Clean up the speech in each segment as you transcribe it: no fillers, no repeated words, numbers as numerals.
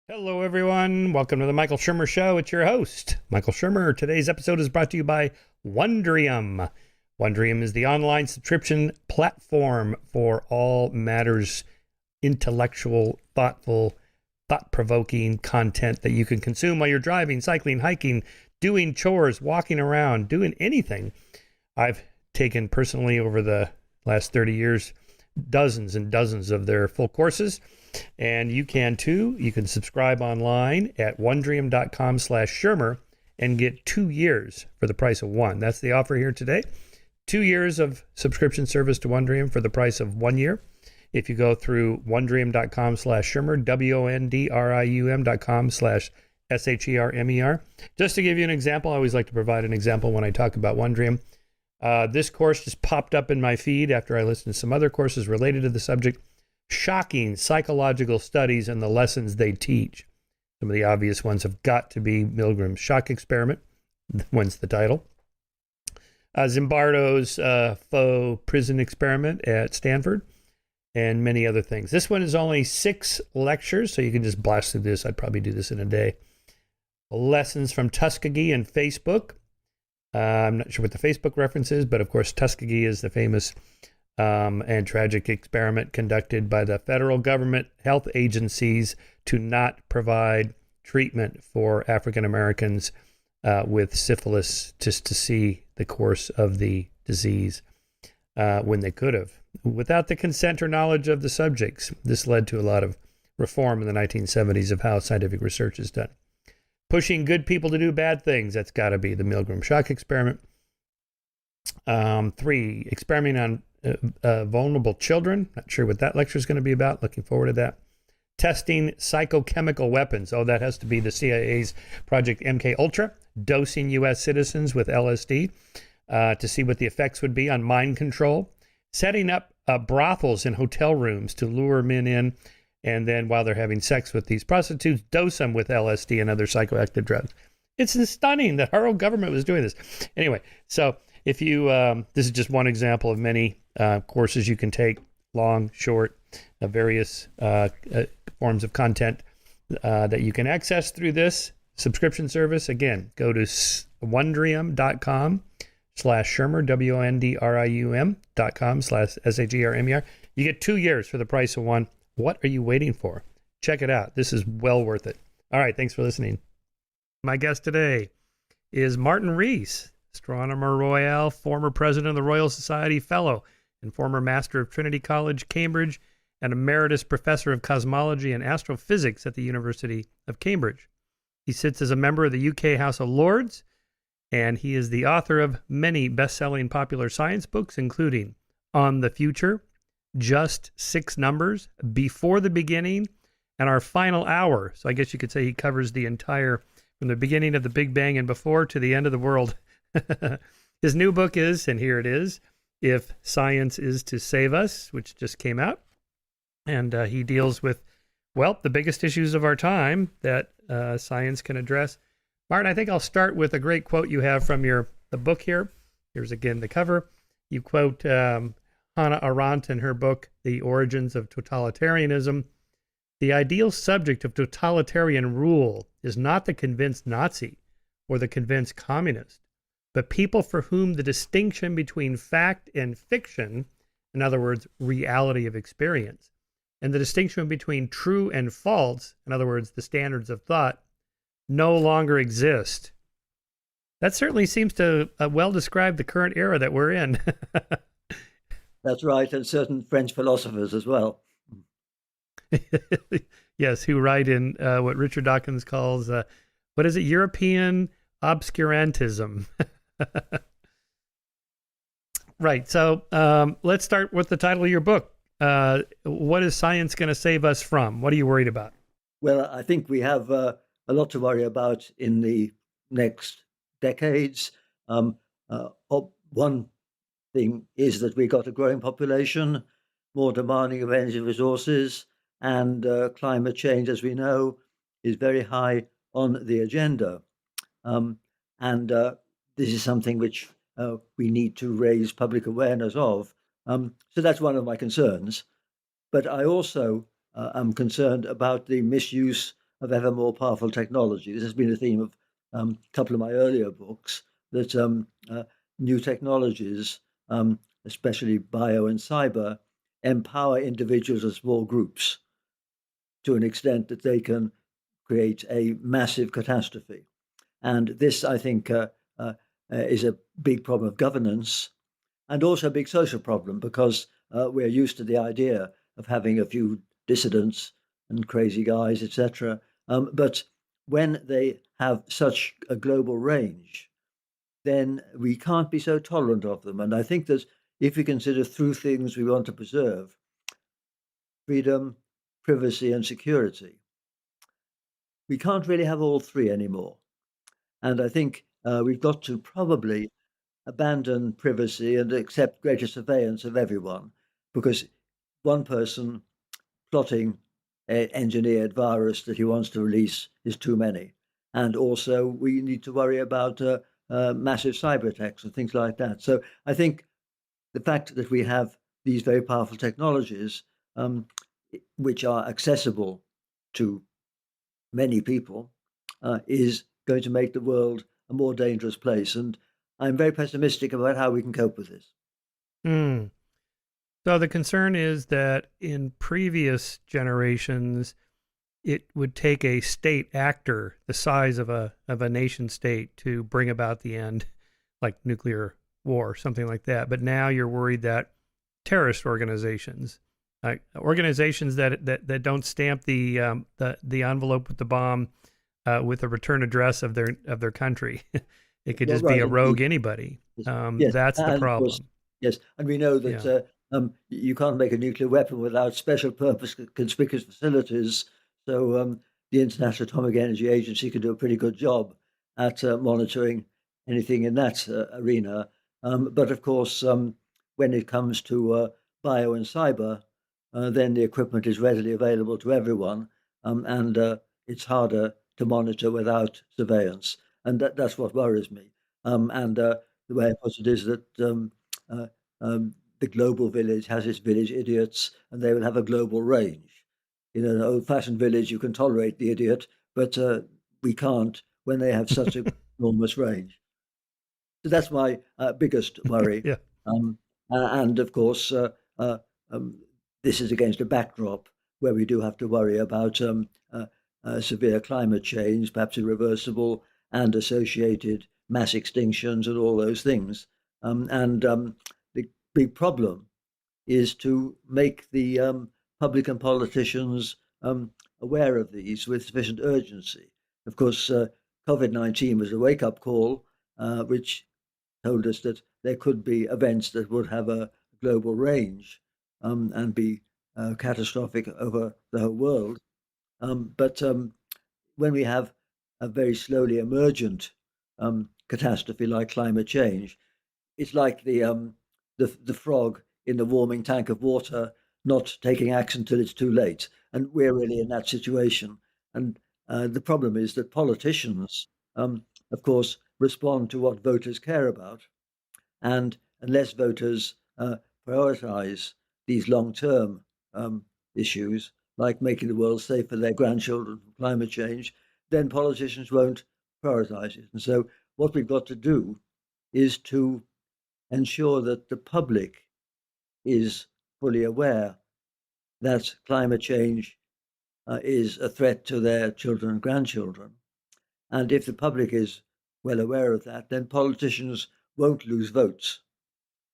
Hello, everyone. Welcome to the Michael Shermer Show. It's your host, Michael Shermer. Today's episode is brought to you by Wondrium. Wondrium is the online subscription platform for all matters intellectual, thoughtful, thought-provoking content that you can consume while you're driving, cycling, hiking, doing chores, walking around, doing anything. I've taken personally over the last 30 years dozens and dozens of their full courses. And you can too. You can subscribe online at wondrium.com/Shermer and get 2 years for the price of one. That's the offer here today. 2 years of subscription service to Wondrium for the price of 1 year. If you go through wondrium.com/Shermer, wondrium.com/SHERMER. Just to give you an example, I always like to provide an example when I talk about Wondrium. This course just popped up in my feed after I listened to some other courses related to the subject. Shocking psychological studies and the lessons they teach. Some of the obvious ones have got to be Milgram's shock experiment, whence the title. Zimbardo's faux prison experiment at Stanford, and many other things. This one is only 6 lectures, so you can just blast through this. I'd probably do this in a day. Lessons from Tuskegee and Facebook. I'm not sure what the Facebook reference is, but of course Tuskegee is the famous and tragic experiment conducted by the federal government health agencies to not provide treatment for African Americans with syphilis, just to see the course of the disease when they could have, without the consent or knowledge of the subjects. This led to a lot of reform in the 1970s of how scientific research is done. Pushing good people to do bad things. That's got to be the Milgram shock experiment. 3, experimenting on vulnerable children. Not sure what that lecture is going to be about. Looking forward to that. Testing psychochemical weapons. Oh, that has to be the CIA's Project MK Ultra. Dosing U.S. citizens with LSD to see what the effects would be on mind control. Setting up brothels in hotel rooms to lure men in, and then while they're having sex with these prostitutes, dose them with LSD and other psychoactive drugs. It's stunning that our own government was doing this. Anyway, so if you, this is just one example of many courses you can take, long, short, various forms of content that you can access through this subscription service. Again, go to wondrium.com/Shermer, wondrium.com/SHERMER. You get 2 years for the price of one. What are you waiting for? Check it out. This is well worth it. All right, thanks for listening. My guest today is Martin Rees, Astronomer Royal, former president of the Royal Society Fellow, and former Master of Trinity College, Cambridge, and Emeritus Professor of Cosmology and Astrophysics at the University of Cambridge. He sits as a member of the UK House of Lords, and he is the author of many best-selling popular science books, including On the Future, Just 6 Numbers, Before the Beginning, and Our Final Hour. So I guess you could say he covers the entire, from the beginning of the Big Bang and before to the end of the world. His new book is, and here it is, If Science is to Save Us, which just came out. And he deals with, well, the biggest issues of our time that science can address. Martin, I think I'll start with a great quote you have from the book here. Here's again the cover. You quote Hannah Arendt in her book, The Origins of Totalitarianism. The ideal subject of totalitarian rule is not the convinced Nazi or the convinced communist, but people for whom the distinction between fact and fiction, in other words, reality of experience, and the distinction between true and false, in other words, the standards of thought, no longer exist. That certainly seems to well describe the current era that we're in. That's right, and certain French philosophers as well. Yes, who write in what Richard Dawkins calls, what is it, European obscurantism. Right, so let's start with the title of your book. What is science going to save us from? What are you worried about? Well, I think we have a lot to worry about in the next decades. One thing is that we've got a growing population, more demanding of energy resources, and climate change, as we know, is very high on the agenda. And this is something which we need to raise public awareness of. So that's one of my concerns. But I also am concerned about the misuse of ever more powerful technology. This has been a theme of a couple of my earlier books, that new technologies, especially bio and cyber, empower individuals and small groups to an extent that they can create a massive catastrophe. And this, I think, is a big problem of governance and also a big social problem, because we're used to the idea of having a few dissidents and crazy guys, etc. But when they have such a global range, then we can't be so tolerant of them. And I think that if we consider through things we want to preserve, freedom, privacy, and security, we can't really have all three anymore. And I think we've got to probably abandon privacy and accept greater surveillance of everyone, because one person plotting an engineered virus that he wants to release is too many. And also, we need to worry about massive cyber attacks and things like that. So I think the fact that we have these very powerful technologies, which are accessible to many people, is going to make the world a more dangerous place. And I'm very pessimistic about how we can cope with this. Hmm. So the concern is that in previous generations, it would take a state actor the size of a nation state to bring about the end, like nuclear war, something like that. But now you're worried that terrorist organizations, organizations that don't stamp the envelope with the bomb with a return address of their country. It could Well, just be right, a rogue indeed. anybody. Yes, yes, That's the and of course, problem. yes, and we know Yeah. that you can't make a nuclear weapon without special purpose conspicuous facilities. So the International Atomic Energy Agency can do a pretty good job at monitoring anything in that arena. But of course, when it comes to bio and cyber, then the equipment is readily available to everyone, and it's harder to monitor without surveillance, and that's what worries me. And the way I put it is that uh, the global village has its village idiots, and they will have a global range. In an old-fashioned village, you can tolerate the idiot, but we can't when they have such an enormous range. So that's my biggest worry. Yeah. Um, and of course, uh, um, this is against a backdrop where we do have to worry about severe climate change, perhaps irreversible, and associated mass extinctions and all those things. And the big problem is to make the public and politicians aware of these with sufficient urgency. Of course, COVID-19 was a wake-up call, which told us that there could be events that would have a global range and be catastrophic over the whole world. But when we have a very slowly emergent catastrophe like climate change, it's like the frog in the warming tank of water not taking action till it's too late, and we're really in that situation. And the problem is that politicians, of course, respond to what voters care about, and unless voters prioritize these long-term issues, like making the world safe for their grandchildren from climate change, then politicians won't prioritize it. And so, what we've got to do is to ensure that the public is fully aware that climate change is a threat to their children and grandchildren. And if the public is well aware of that, then politicians won't lose votes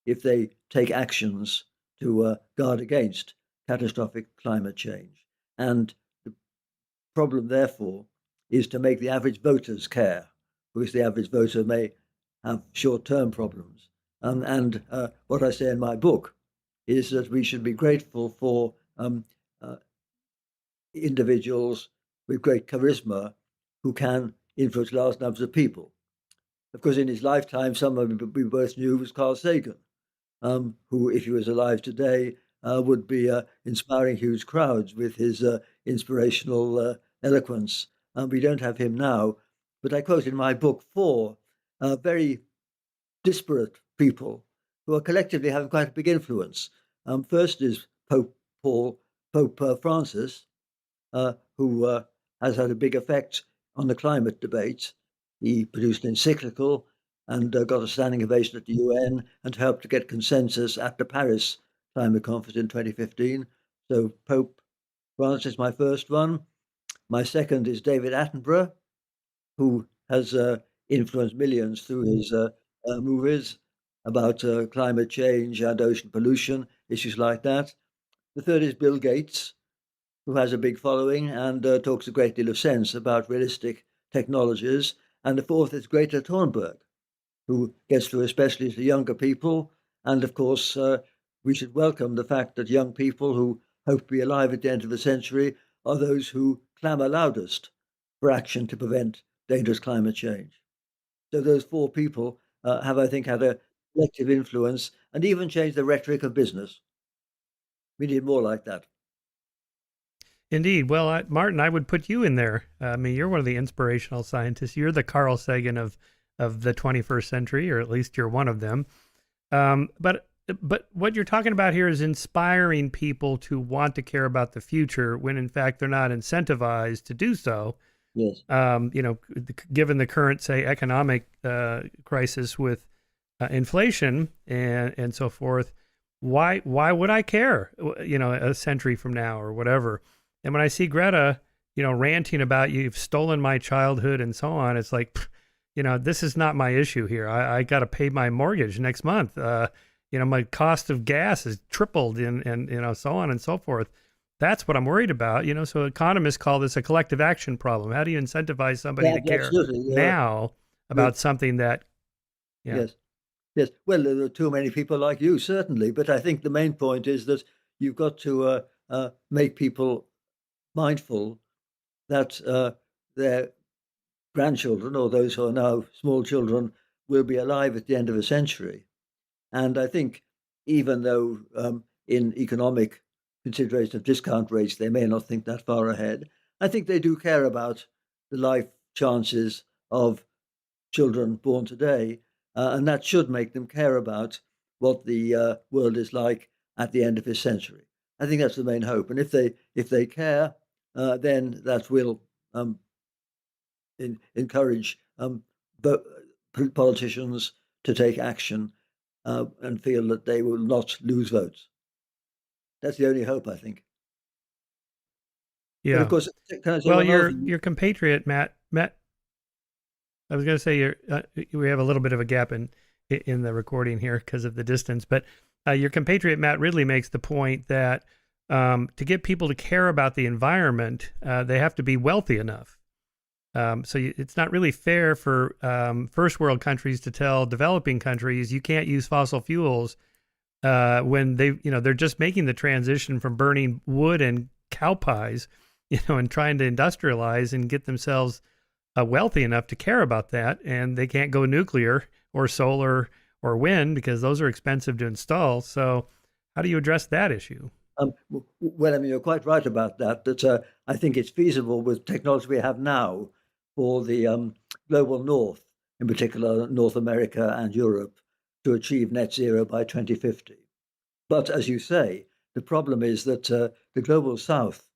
if they take actions to guard against catastrophic climate change. And the problem, therefore, is to make the average voters care, because the average voter may have short term problems. And what I say in my book is that we should be grateful for uh, individuals with great charisma who can influence large numbers of people. Of course, in his lifetime, someone we both knew was Carl Sagan, who, if he was alive today, would be inspiring huge crowds with his inspirational eloquence. We don't have him now, but I quote in my book four very disparate people who are collectively having quite a big influence. First is Pope Francis, who has had a big effect on the climate debate. He produced an encyclical and got a standing ovation at the UN and helped to get consensus at the Paris Climate Conference in 2015. So Pope Francis is my first one. My second is David Attenborough, who has influenced millions through his movies about climate change and ocean pollution, issues like that. The third is Bill Gates, who has a big following and talks a great deal of sense about realistic technologies. And the fourth is Greta Thunberg, who gets through especially to younger people. And of course, we should welcome the fact that young people who hope to be alive at the end of the century are those who clamour loudest for action to prevent dangerous climate change. So those four people have, I think, had a collective influence and even changed the rhetoric of business. We need more like that. Indeed. Well, Martin, I would put you in there. I mean, you're one of the inspirational scientists. You're the Carl Sagan of the 21st century, or at least you're one of them. But what you're talking about here is inspiring people to want to care about the future when, in fact, they're not incentivized to do so. Yes. Given the current, say, economic crisis with inflation and so forth, why would I care? A century from now or whatever. And when I see Greta, ranting about you've stolen my childhood and so on, it's like, this is not my issue here. I got to pay my mortgage next month. My cost of gas has tripled and so on and so forth. That's what I'm worried about. So economists call this a collective action problem. How do you incentivize somebody to care now about something that, Yes. Yes. Well, there are too many people like you, certainly. But I think the main point is that you've got to make people mindful that their grandchildren or those who are now small children will be alive at the end of a century. And I think even though in economic consideration of discount rates, they may not think that far ahead, I think they do care about the life chances of children born today. And that should make them care about what the world is like at the end of this century. I think that's the main hope. And if they care, then that will encourage politicians to take action and feel that they will not lose votes. That's the only hope, I think. Yeah. But of course, can I say well, your compatriot Matt. I was going to say we have a little bit of a gap in the recording here because of the distance, but your compatriot Matt Ridley makes the point that to get people to care about the environment, they have to be wealthy enough. It's not really fair for first world countries to tell developing countries you can't use fossil fuels when they're just making the transition from burning wood and cow pies, and trying to industrialize and get themselves wealthy enough to care about that, and they can't go nuclear or solar or wind because those are expensive to install. So, how do you address that issue? Well, I mean, you're quite right about that. That I think it's feasible with technology we have now for the global north, in particular North America and Europe, to achieve net zero by 2050. But as you say, the problem is that the global south,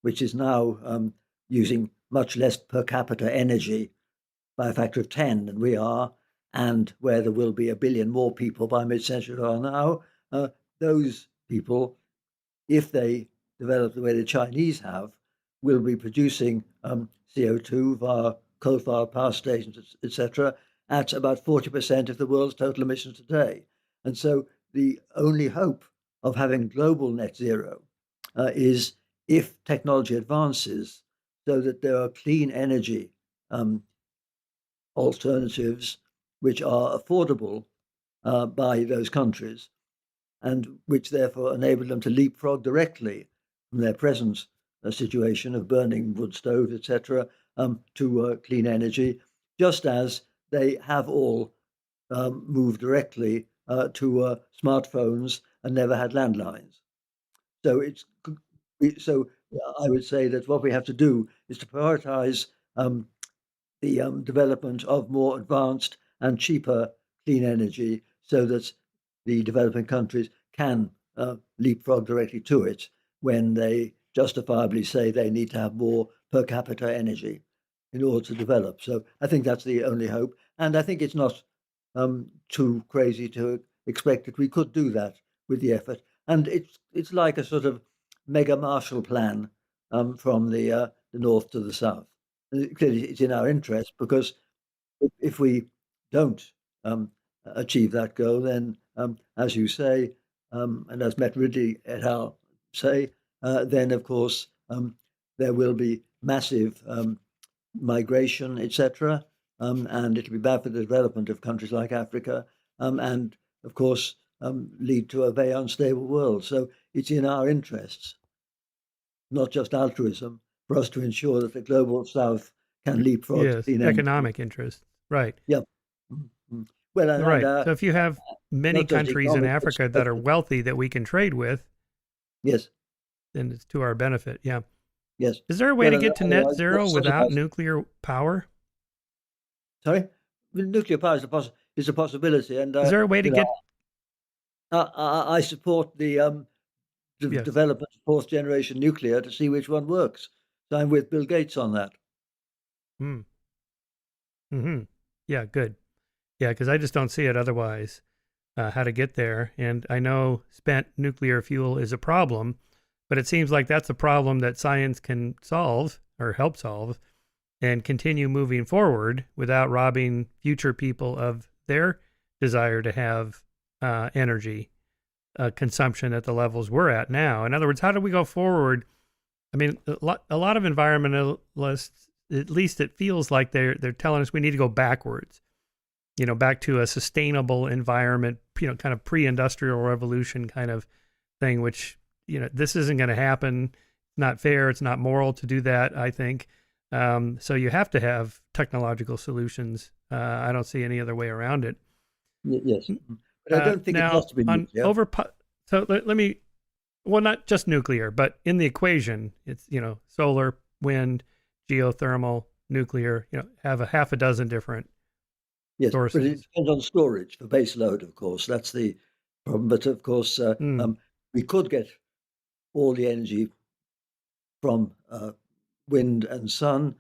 which is now using much less per capita energy by a factor of 10 than we are, and where there will be a billion more people by mid-century than are now, those people, if they develop the way the Chinese have, will be producing CO2 via coal-fired power stations, etc., at about 40% of the world's total emissions today. And so the only hope of having global net zero is if technology advances so that there are clean energy alternatives which are affordable by those countries and which therefore enable them to leapfrog directly from their present situation of burning wood stoves, etc., to clean energy, just as they have all moved directly to smartphones and never had landlines. So I would say that what we have to do is to prioritize the development of more advanced and cheaper clean energy so that the developing countries can leapfrog directly to it when they justifiably say they need to have more per capita energy in order to develop. So I think that's the only hope. And I think it's not too crazy to expect that we could do that with the effort. And it's like a sort of mega Marshall Plan from the north to the south. Clearly, it's in our interest because if we don't um, achieve that goal, then, as you say, and as Matt Ridley et al. Say, then of course there will be massive migration, etc., and it'll be bad for the development of countries like Africa, and of course lead to a very unstable world. So it's in our interests, not just altruism, for us to ensure that the global south can leapfrog to Yes, clean energy. economic interest. Right. Yep. Mhm. Well, and Right. So if you have many not just countries in economic, but Africa that are social. wealthy that we can trade with, Yes, then it's to our benefit. Yeah. yes. Is there a way Well, to and get to net otherwise, zero what's without otherwise? nuclear power? Sorry, well, nuclear power is a possibility, and Is there a way to you know, get I support the yes. development of fourth generation nuclear to see which one works. So I'm with Bill Gates on that. Mm. Mhm. Yeah, good. Yeah, because I just don't see it otherwise, how to get there. And I know spent nuclear fuel is a problem, but it seems like that's a problem that science can solve or help solve and continue moving forward without robbing future people of their desire to have energy consumption at the levels we're at now. In other words, how do we go forward? I mean, a lot of environmentalists, at least it feels like they're telling us we need to go backwards, back to a sustainable environment, kind of pre-industrial revolution kind of thing, which, this isn't going to happen. It's not fair. It's not moral to do that, I think. So you have to have technological solutions. I don't see any other way around it. Yes, but I don't think it has Now, to be on nuclear. over, so let me, well, not just nuclear, but in the equation, it's, solar, wind, geothermal, nuclear, have a half a dozen different Yes, but it sources. depends on storage for base load, of course. That's the problem. But of course, Mm, we could get all the energy from wind and sun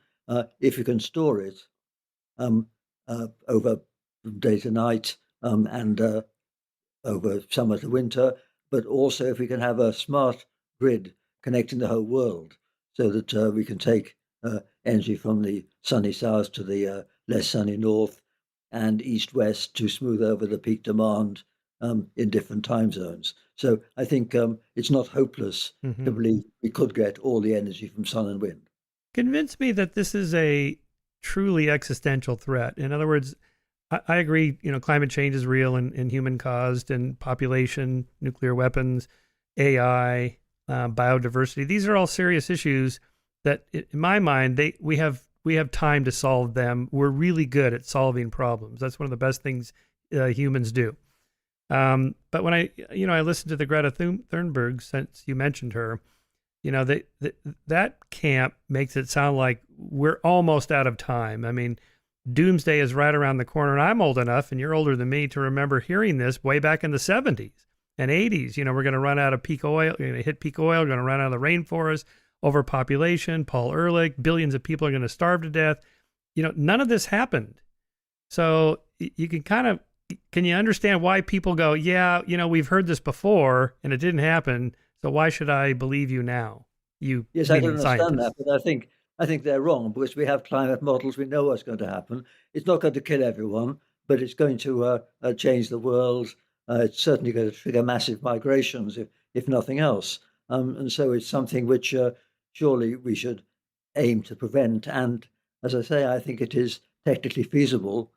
if you can store it um, over from day to night and over summer to winter, but also if we can have a smart grid connecting the whole world so that we can take energy from the sunny south to the less sunny north and east west to smooth over the peak demand in different time zones. So I think it's not hopeless to hmm believe we could get all the energy from sun and wind. Convince me that this is a truly existential threat. In other words, I agree, climate change is real and human caused, and population, nuclear weapons, AI, biodiversity. These are all serious issues that, in my mind, we have time to solve them. We're really good at solving problems. That's one of the best things humans do. But when I listened to the Greta Thunberg, since you mentioned her, that camp makes it sound like we're almost out of time. I mean, doomsday is right around the corner. And I'm old enough, and you're older than me, to remember hearing this way back in the 70s and 80s. We're going to run out of peak oil, we're going to hit peak oil, we're going to run out of the rainforest, overpopulation, Paul Ehrlich, billions of people are going to starve to death. None of this happened. So you can you understand why people go, yeah, we've heard this before and it didn't happen. So why should I believe you now? You, Yes, I can meaning understand that, scientists. but I think they're wrong because we have climate models. We know what's going to happen. It's not going to kill everyone, but it's going to change the world. It's certainly going to trigger massive migrations, if nothing else. And so it's something which surely we should aim to prevent. And as I say, I think it is technically feasible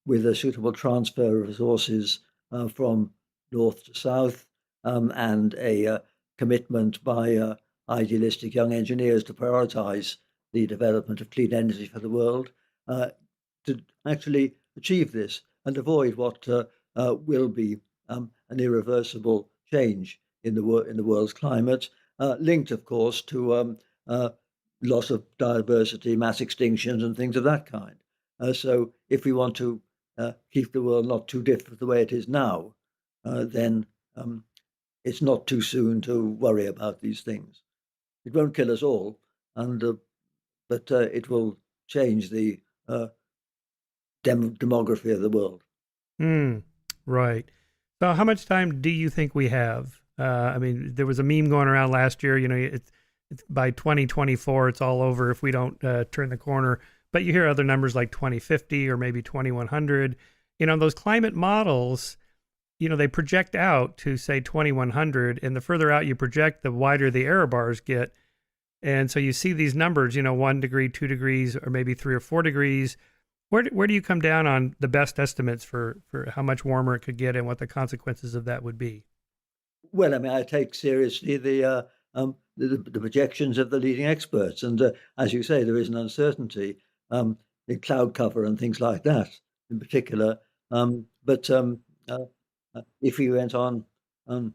with a suitable transfer of resources from north to south and a commitment by idealistic young engineers to prioritize the development of clean energy for the world uh, to actually achieve this and avoid what will be an irreversible change in the world's climate, linked, of course, to loss of diversity, mass extinctions, and things of that kind. So, if we want to keep the world not too different the way it is now, then it's not too soon to worry about these things. It won't kill us all, and but it will change the demography of the world. Right. So how much time do you think we have? I mean, there was a meme going around last year, it's by 2024, it's all over if we don't turn the corner. But you hear other numbers like 2050 or maybe 2100. Those climate models, they project out to say 2100, and the further out you project, the wider the error bars get. And so you see these numbers, 1 degree, 2 degrees, or maybe 3 or 4 degrees. Where do you come down on the best estimates for how much warmer it could get and what the consequences of that would be? Well, I mean, I take seriously the projections of the leading experts, and as you say, there is an uncertainty in cloud cover and things like that, in particular. But if we went on um,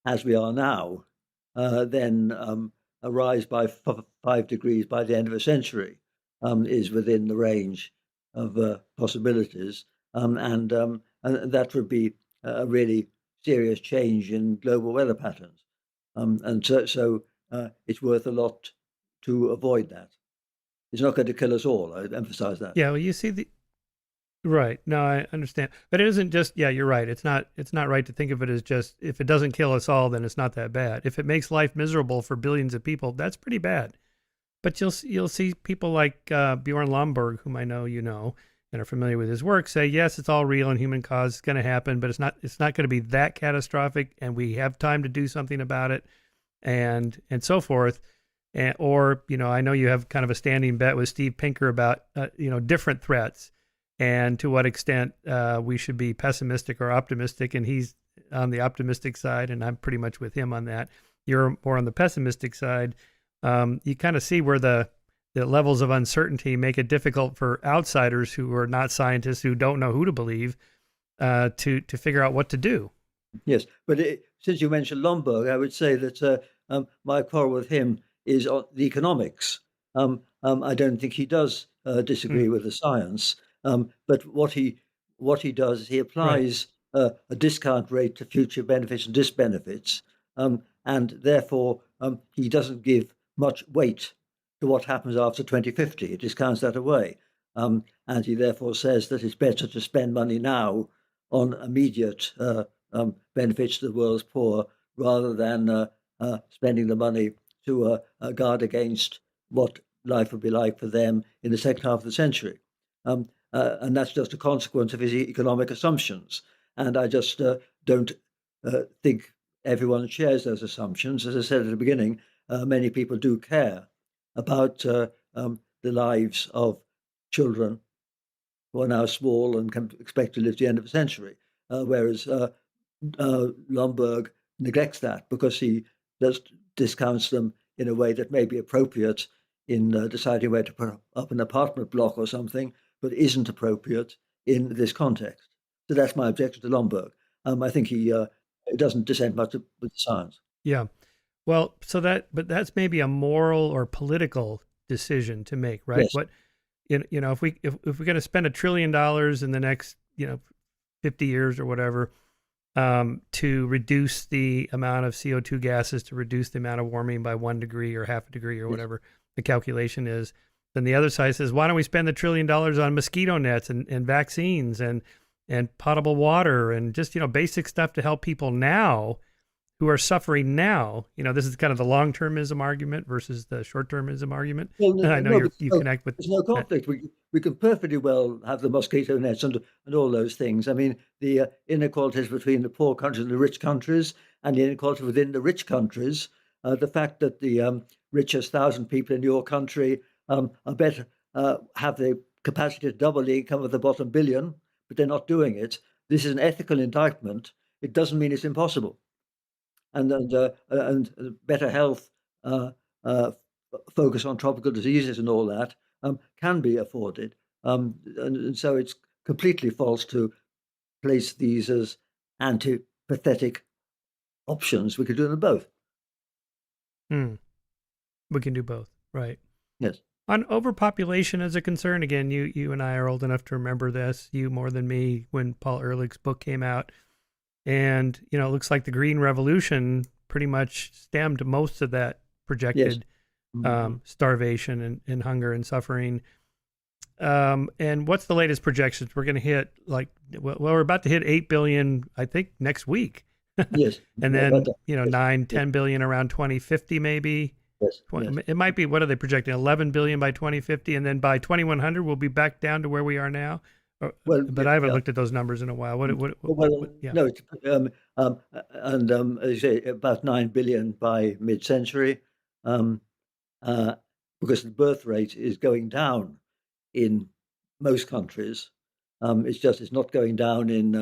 as we are now, then a rise by 5 degrees by the end of a century is within the range of possibilities, and that would be a really serious change in global weather patterns. And so it's worth a lot to avoid that. It's not going to kill us all. I emphasize that. Yeah, well, you see the right. No, I understand. But it isn't just, yeah, you're right. It's not right to think of it as just, if it doesn't kill us all, then it's not that bad. If it makes life miserable for billions of people, that's pretty bad. But you'll see people like Bjorn Lomborg, whom I know you know and are familiar with his work, say yes, it's all real and human cause, it's going to happen, but it's not going to be that catastrophic, and we have time to do something about it, and so forth. Or I know you have kind of a standing bet with Steve Pinker about different threats and to what extent we should be pessimistic or optimistic, and he's on the optimistic side, and I'm pretty much with him on that. You're more on the pessimistic side. You kind of see where the levels of uncertainty make it difficult for outsiders who are not scientists, who don't know who to believe, to figure out what to do. Yes, but since you mentioned Lombard, I would say that my quarrel with him is on the economics. I don't think he does Mm, disagree with the science, but what he does is he right. applies a discount rate to future benefits and disbenefits, and therefore he doesn't give much weight to what happens after 2050. He discounts that away, and he therefore says that it's better to spend money now on immediate benefits to the world's poor rather than spending the money to guard against what life would be like for them in the second half of the century. And that's just a consequence of his economic assumptions. And I just don't think everyone shares those assumptions. As I said at the beginning, many people do care about the lives of children who are now small and can expect to live to the end of the century, whereas Lomberg neglects that because he just discounts them in a way that may be appropriate in deciding where to put up an apartment block or something, but isn't appropriate in this context. So that's my objection to Lomberg. I think he doesn't dissent much with science. Yeah. Well, but that's maybe a moral or political decision to make, right? Yes, If we're going to spend $1 trillion in the next 50 years or whatever, to reduce the amount of CO2 gases, to reduce the amount of warming by 1 degree or half a degree or yes, whatever the calculation is, then the other side says, why don't we spend the $1 trillion on mosquito nets and vaccines and potable water and just basic stuff to help people now who are suffering now. This is kind of the long-termism argument versus the short-termism argument. well, And I know no, you connect with there's no that. conflict. We can perfectly well have the mosquito nets and all those things. I mean, the inequalities between the poor countries and the rich countries, and the inequality within the rich countries. The fact that the richest 1,000 people in your country are better have the capacity to double the income of the bottom billion, but they're not doing it. This is an ethical indictment. It doesn't mean it's impossible. And better health, uh, uh, focus on tropical diseases and all that can be afforded. And so it's completely false to place these as antipathetic options. We could do them both. Hmm. We can do both, right? Yes. On overpopulation as a concern, again, you and I are old enough to remember this, you more than me, when Paul Ehrlich's book came out. And, it looks like the Green Revolution pretty much stemmed most of that Yes. projected starvation and hunger and suffering. And what's the latest projections? We're going to hit we're about to hit 8 billion, I think, next week. Yes. And then, Yes. 9, 10 billion around 2050, maybe. Yes. 20, Yes. It might be, what are they projecting? 11 billion by 2050. And then by 2100, we'll be back down to where we are now. Well, But I haven't looked at those numbers in a while. Yeah. No, as you say, about 9 billion by mid-century, um, because the birth rate is going down in most countries. It's not going down in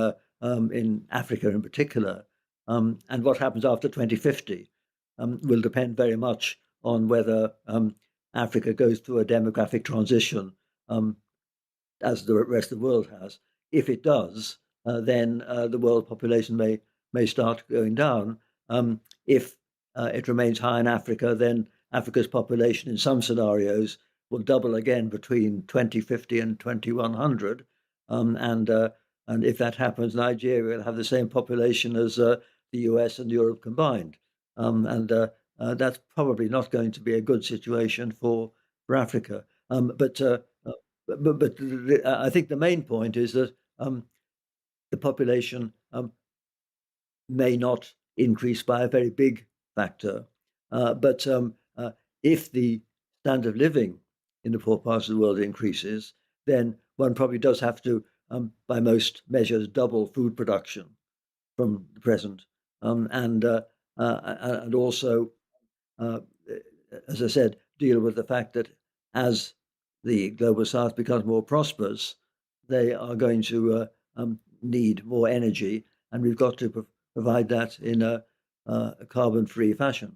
Africa in particular. And what happens after 2050 will depend very much on whether Africa goes through a demographic transition, as the rest of the world has. If it does, then the world population may start going down. If it remains high in Africa, then Africa's population in some scenarios will double again between 2050 and 2100. And if that happens, Nigeria will have the same population as the US and Europe combined. And that's probably not going to be a good situation for Africa. But I think the main point is that the population may not increase by a very big factor. But if the standard of living in the poor parts of the world increases, then one probably does have to, by most measures, double food production from the present. And also, as I said, deal with the fact that as the global south becomes more prosperous, they are going to need more energy, and we've got to provide that in a carbon-free fashion.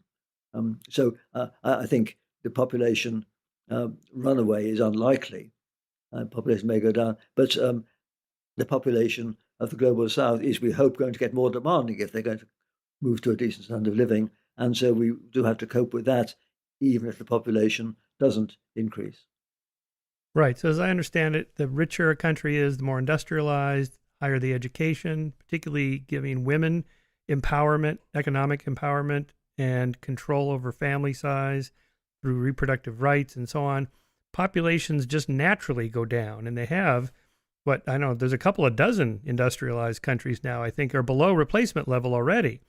So I think the population runaway is unlikely. Population may go down, but the population of the global south is, we hope, going to get more demanding if they're going to move to a decent standard of living. And so we do have to cope with that, even if the population doesn't increase. Right. So as I understand it, the richer a country is, the more industrialized, higher the education, particularly giving women empowerment, economic empowerment, and control over family size through reproductive rights and so on. Populations just naturally go down, and they have, I know there's a couple of dozen industrialized countries now, I think, are below replacement level already.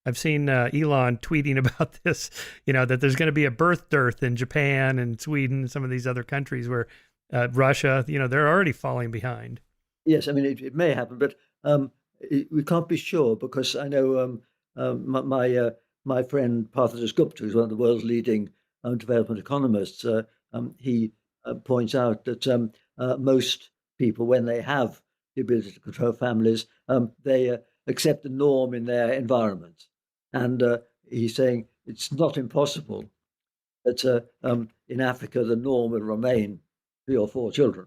I've seen Elon tweeting about this, that there's going to be a birth dearth in Japan and Sweden and some of these other countries where Russia, they're already falling behind. Yes, I mean, it may happen, but we can't be sure, because I know my friend Partha Gupta, who's one of the world's leading development economists, he points out that most people, when they have the ability to control families, they accept the norm in their environment. And he's saying it's not impossible that in Africa the norm will remain 3 or 4 children.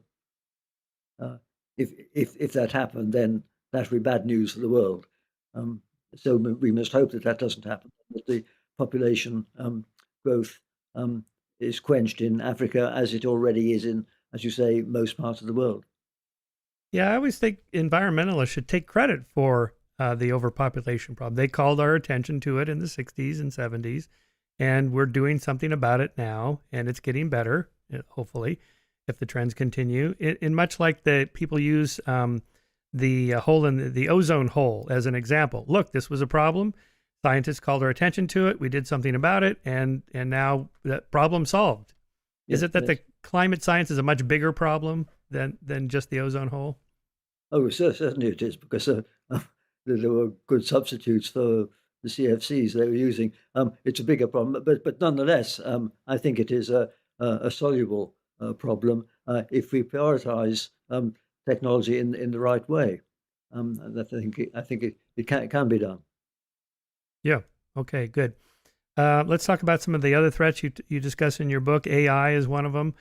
If that happened, then that would be bad news for the world. So we must hope that doesn't happen, that the population growth is quenched in Africa, as it already is in, as you say, most parts of the world. Yeah, I always think environmentalists should take credit for the overpopulation problem. They called our attention to it in the 60s and 70s, and we're doing something about it now, and it's getting better, hopefully, if the trends continue. And much like the people use the hole in the ozone hole as an example. Look, this was a problem. Scientists called our attention to it. We did something about it, and now that problem solved. Is it that the climate science is a much bigger problem than just the ozone hole? Oh, certainly it is, because there were good substitutes for the CFCs they were using. It's a bigger problem, but nonetheless, I think it is a soluble problem if we prioritize technology in the right way. I think it can be done. Yeah. Okay. Good. Let's talk about some of the other threats you discuss in your book. AI is one of them.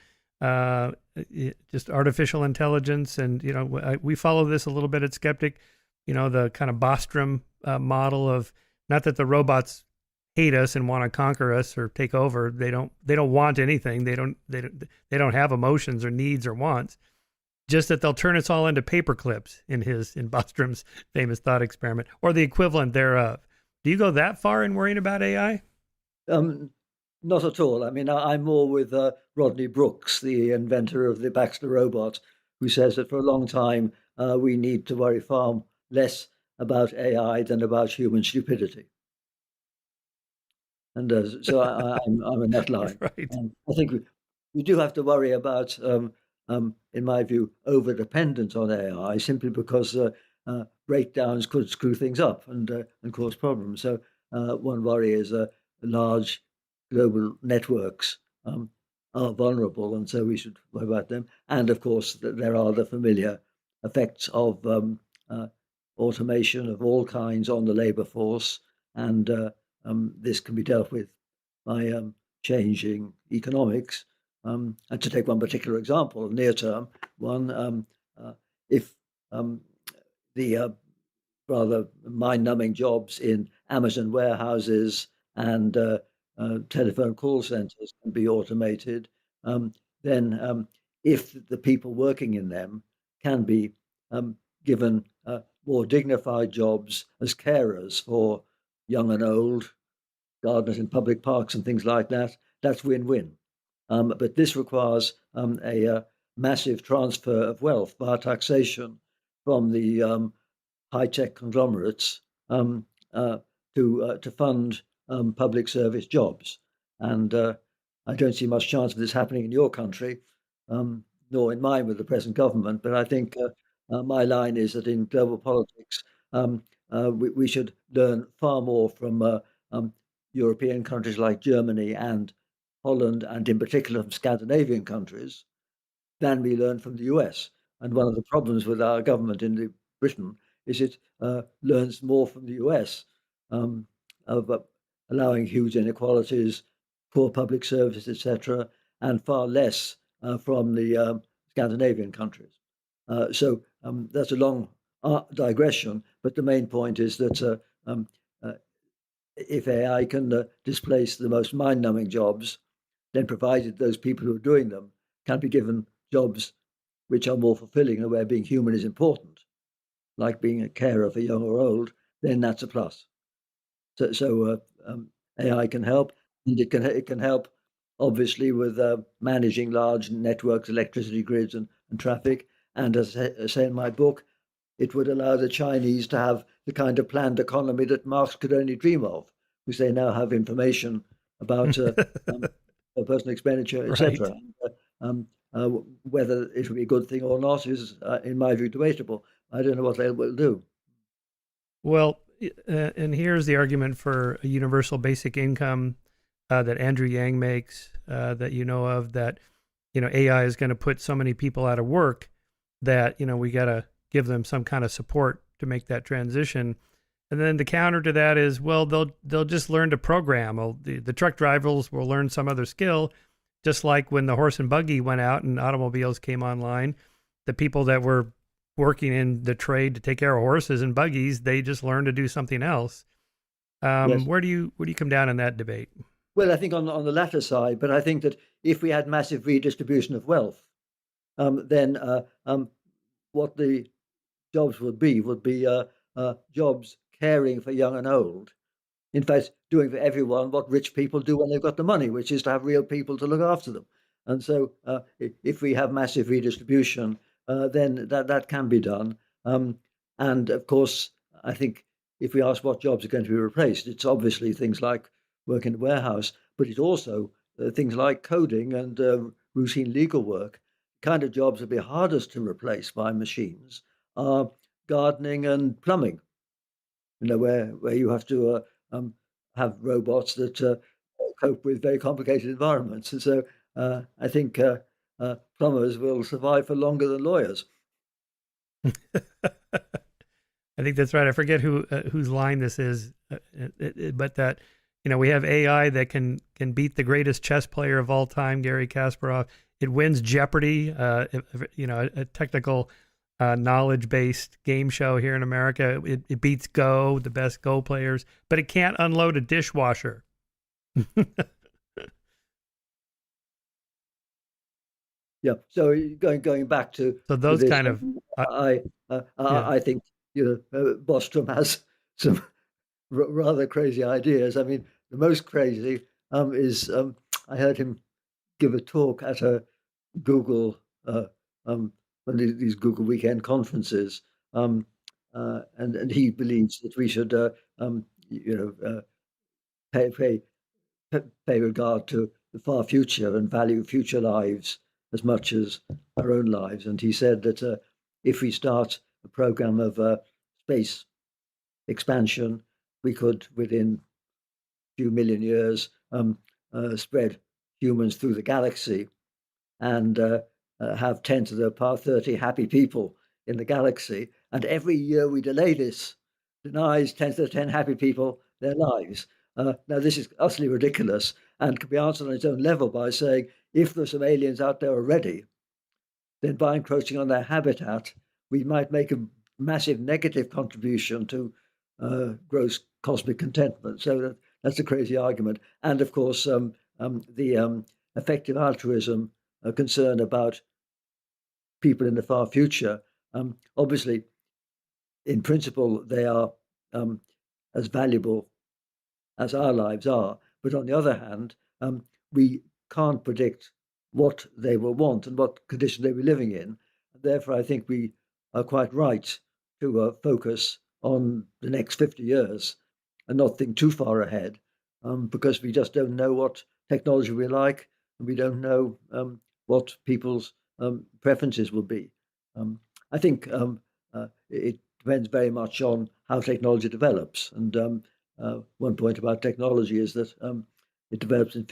Just artificial intelligence, and we follow this a little bit at Skeptic. The kind of Bostrom model of, not that the robots hate us and want to conquer us or take over. They don't want anything. They don't have emotions or needs or wants. Just that they'll turn us all into paper clips in Bostrom's famous thought experiment, or the equivalent thereof. Do you go that far in worrying about AI? Not at all. I mean, I'm more with Rodney Brooks, the inventor of the Baxter robot, who says that for a long time we need to worry far less about AI than about human stupidity. And so I'm in that line. Right. I think we do have to worry about, in my view, over dependence on AI simply because breakdowns could screw things up and cause problems. So one worry is large global networks are vulnerable, and so we should worry about them. And of course, there are the familiar effects of automation of all kinds on the labour force, and this can be dealt with by changing economics. And to take one particular example, near term one, if the rather mind-numbing jobs in Amazon warehouses and telephone call centers can be automated, um, then if the people working in them can be given more dignified jobs as carers for young and old, gardeners in public parks and things like that, that's win-win. But this requires a massive transfer of wealth via taxation from the high-tech conglomerates um, uh, to fund public service jobs. And I don't see much chance of this happening in your country, nor in mine with the present government. But I think my line is that in global politics, um, we should learn far more from um, European countries like Germany and Holland, and in particular from Scandinavian countries, than we learn from the US. And one of the problems with our government in Britain is it learns more from the US um, of allowing huge inequalities, poor public services, etc., and far less from the Scandinavian countries. So that's a long digression, but the main point is that uh, if AI can displace the most mind-numbing jobs, then provided those people who are doing them can be given jobs which are more fulfilling and where being human is important, like being a carer for young or old, then that's a plus. So AI can help, and it can help obviously with managing large networks, electricity grids, and traffic. And as I say in my book, it would allow the Chinese to have the kind of planned economy that Marx could only dream of, because they now have information about um, personal expenditure, Right. etc. Um, whether it will be a good thing or not is, in my view, debatable. I don't know what they will do. Well, and here's the argument for a universal basic income that Andrew Yang makes, that you know of, that AI is going to put so many people out of work that we got to give them some kind of support to make that transition. And then the counter to that is, well, they'll just learn to program. Well, the truck drivers will learn some other skill, just like when the horse and buggy went out and automobiles came online. The people that were working in the trade to take care of horses and buggies, they just learned to do something else. Yes. Where do you come down in that debate? Well, I think on the latter side, but I think that if we had massive redistribution of wealth, then what the jobs would be jobs caring for young and old. In fact, doing for everyone what rich people do when they've got the money, which is to have real people to look after them. And so, if we have massive redistribution, then that can be done. Um, and of course, I think if we ask what jobs are going to be replaced, it's obviously things like work in the warehouse, but it's also things like coding and routine legal work. Kind of jobs that be hardest to replace by machines are gardening and plumbing. Where you have to um, have robots that cope with very complicated environments. And so I think plumbers will survive for longer than lawyers. I think that's right. I forget whose line this is, but that we have AI that can beat the greatest chess player of all time, Gary Kasparov. It wins Jeopardy, a technical knowledge based game show here in America. It beats Go, the best Go players, but it can't unload a dishwasher. Yeah. So going back So to those this, kind of I yeah. I think Bostrom has some rather crazy ideas. I mean, the most crazy is I heard him give a talk at a Google one of these Google weekend conferences, and he believes that we should pay, pay pay regard to the far future and value future lives as much as our own lives. And he said that if we start a program of space expansion, we could, within a few million years, spread humans through the galaxy and have 10 to the power 30 happy people in the galaxy. And every year we delay this denies 10 to the 10 happy people their lives. Now, this is utterly ridiculous and can be answered on its own level by saying, if there's some aliens out there already, then by encroaching on their habitat, we might make a massive negative contribution to gross cosmic contentment. So that's a crazy argument. And of course, the effective altruism concern about people in the far future. Obviously, in principle, they are as valuable as our lives are. But on the other hand, we can't predict what they will want and what conditions they will be living in. Therefore, I think we are quite right to focus on the next 50 years and not think too far ahead, because we just don't know what technology we like, and we don't know what people's preferences will be. I think it depends very much on how technology develops. And one point about technology is that it develops in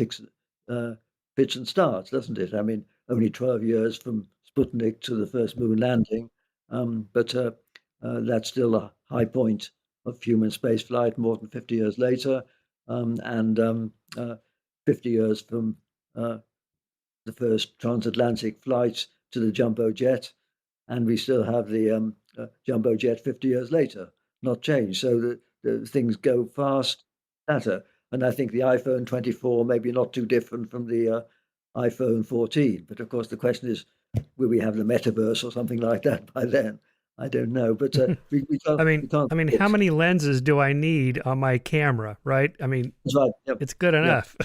fits and starts, doesn't it? I mean, only 12 years from Sputnik to the first moon landing, but that's still a high point of human spaceflight more than 50 years later, and 50 years from the first transatlantic flight to the jumbo jet, and we still have the jumbo jet 50 years later, not changed. So the things go fast, better. And I think the iPhone 24 maybe not too different from the iPhone 14. But of course, the question is, will we have the metaverse or something like that by then? I don't know. But we can't. I mean, how many lenses do I need on my camera? Right? I mean, that's right. Yep. It's good enough.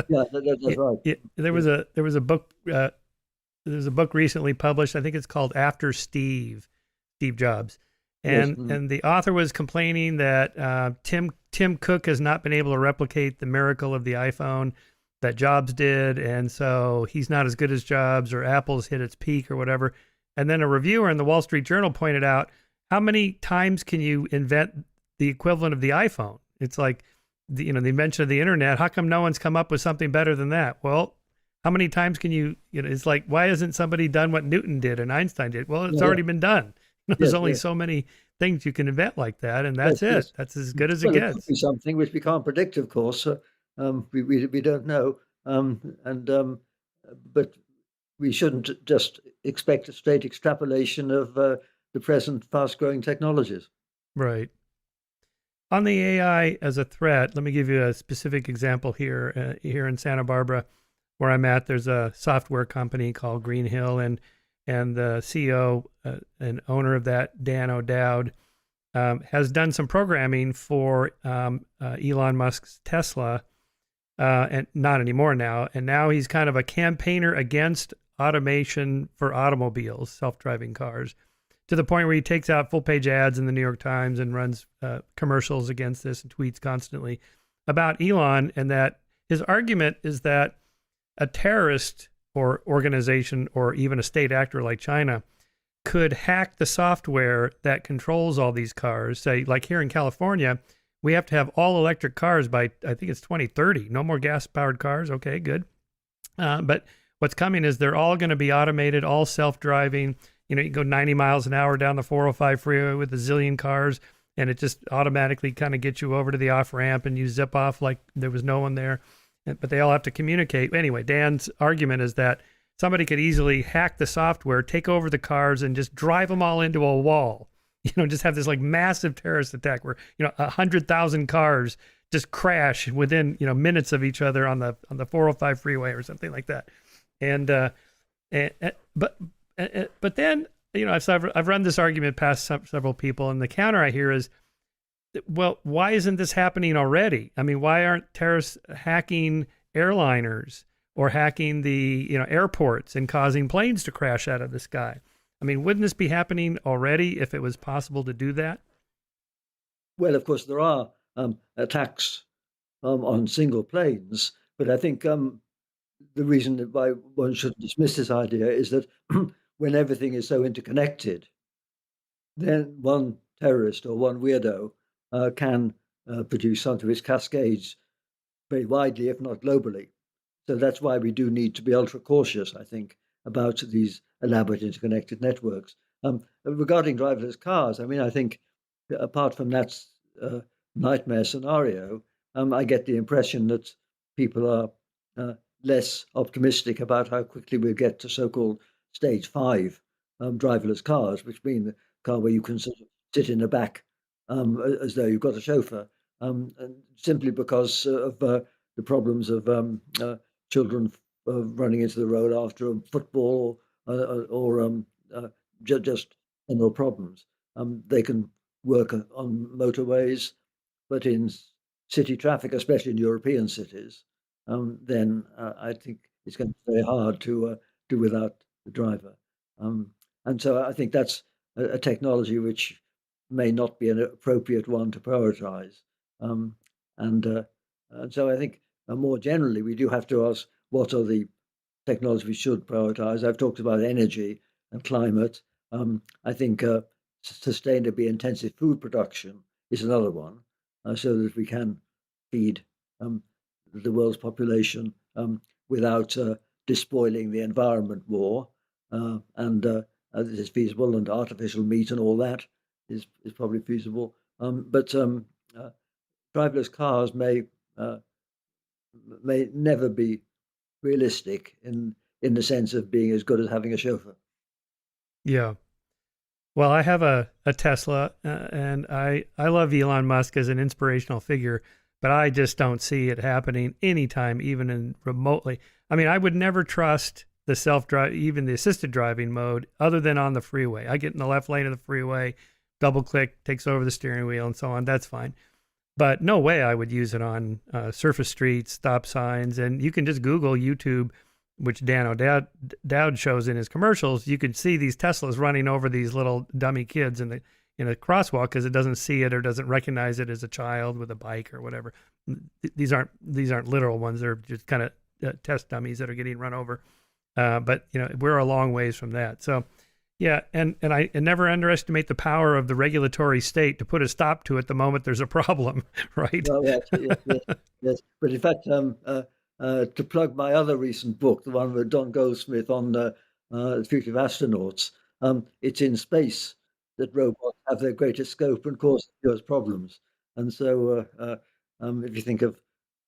Yeah, that's right. There was a book. There's a book recently published. I think it's called After Steve Jobs, and Yes. and the author was complaining that Tim Cook has not been able to replicate the miracle of the iPhone that Jobs did, and so he's not as good as Jobs, or Apple's hit its peak or whatever. And then a reviewer in the Wall Street Journal pointed out, how many times can you invent the equivalent of the iPhone? It's like the invention of the internet. How come no one's come up with something better than that? Well, how many times can it's like, why hasn't somebody done what Newton did and Einstein did? Well, it's already been done. There's only so many things you can invent like that, and that's it. Yes. That's as good as it gets. It could be something which we can't predict, of course. We don't know, but we shouldn't just expect a straight extrapolation of the present fast-growing technologies. Right. On the AI as a threat, let me give you a specific example here. Here in Santa Barbara, where I'm at, there's a software company called Green Hill, and the CEO and owner of that, Dan O'Dowd, has done some programming for Elon Musk's Tesla, and not anymore now. And now he's kind of a campaigner against automation for automobiles, self-driving cars, to the point where he takes out full-page ads in the New York Times and runs commercials against this and tweets constantly about Elon. And that his argument is that a terrorist or organization or even a state actor like China could hack the software that controls all these cars. Say, like here in California, we have to have all electric cars by, I think it's 2030. No more gas-powered cars. Okay, good. But what's coming is they're all going to be automated, all self-driving. You can go 90 miles an hour down the 405 freeway with a zillion cars, and it just automatically kind of gets you over to the off-ramp, and you zip off like there was no one there. But they all have to communicate. Anyway, Dan's argument is that somebody could easily hack the software, take over the cars, and just drive them all into a wall. Just have this like massive terrorist attack where 100,000 cars just crash within minutes of each other on the 405 freeway or something like that. But then I've run this argument past several people, and the counter I hear is, well, why isn't this happening already? I mean, why aren't terrorists hacking airliners or hacking the airports and causing planes to crash out of the sky. I mean, wouldn't this be happening already if it was possible to do that? Well, of course, there are attacks on single planes, but I think the reason that why one should dismiss this idea is that when everything is so interconnected, then one terrorist or one weirdo can produce something which cascades very widely, if not globally. So that's why we do need to be ultra cautious, I think, about these elaborate interconnected networks. Regarding driverless cars, I mean, I think apart from that uh, nightmare scenario, I get the impression that people are less optimistic about how quickly we'll get to so-called stage 5 driverless cars, which mean the car where you can sort of sit in the back as though you've got a chauffeur, and simply because of the problems of children running into the road after a football or just general problems. They can work on motorways, but in city traffic, especially in European cities, then I think it's going to be very hard to do without the driver. Um, and so I think that's a technology which may not be an appropriate one to prioritize. Um, and, uh, and so I think more generally, we do have to ask what are the technologies we should prioritize. I've talked about energy and climate. I think sustainably intensive food production is another one, so that we can feed um, the world's population without despoiling the environment more. And this is feasible, and artificial meat and all that is probably feasible. But driverless cars uh, may never be realistic in the sense of being as good as having a chauffeur. Yeah. Well, I have a Tesla, and I love Elon Musk as an inspirational figure, but I just don't see it happening anytime, even in remotely. I mean, I would never trust the self-drive, even the assisted driving mode, other than on the freeway. I get in the left lane of the freeway, double click, takes over the steering wheel, and so on. That's fine. But no way I would use it on surface streets, stop signs, and you can just Google YouTube, which Dan O'Dowd shows in his commercials. You could see these Teslas running over these little dummy kids in a crosswalk because it doesn't see it or doesn't recognize it as a child with a bike or whatever. These aren't literal ones. They're just kind of test dummies that are getting run over. But we're a long ways from that. So yeah, and I never underestimate the power of the regulatory state to put a stop to it the moment there's a problem, right? Well, yes, yes, yes, yes. But in fact, to plug my other recent book, the one with Don Goldsmith on the future of astronauts, it's in space that robots have their greatest scope and cause those problems. And so, if you think of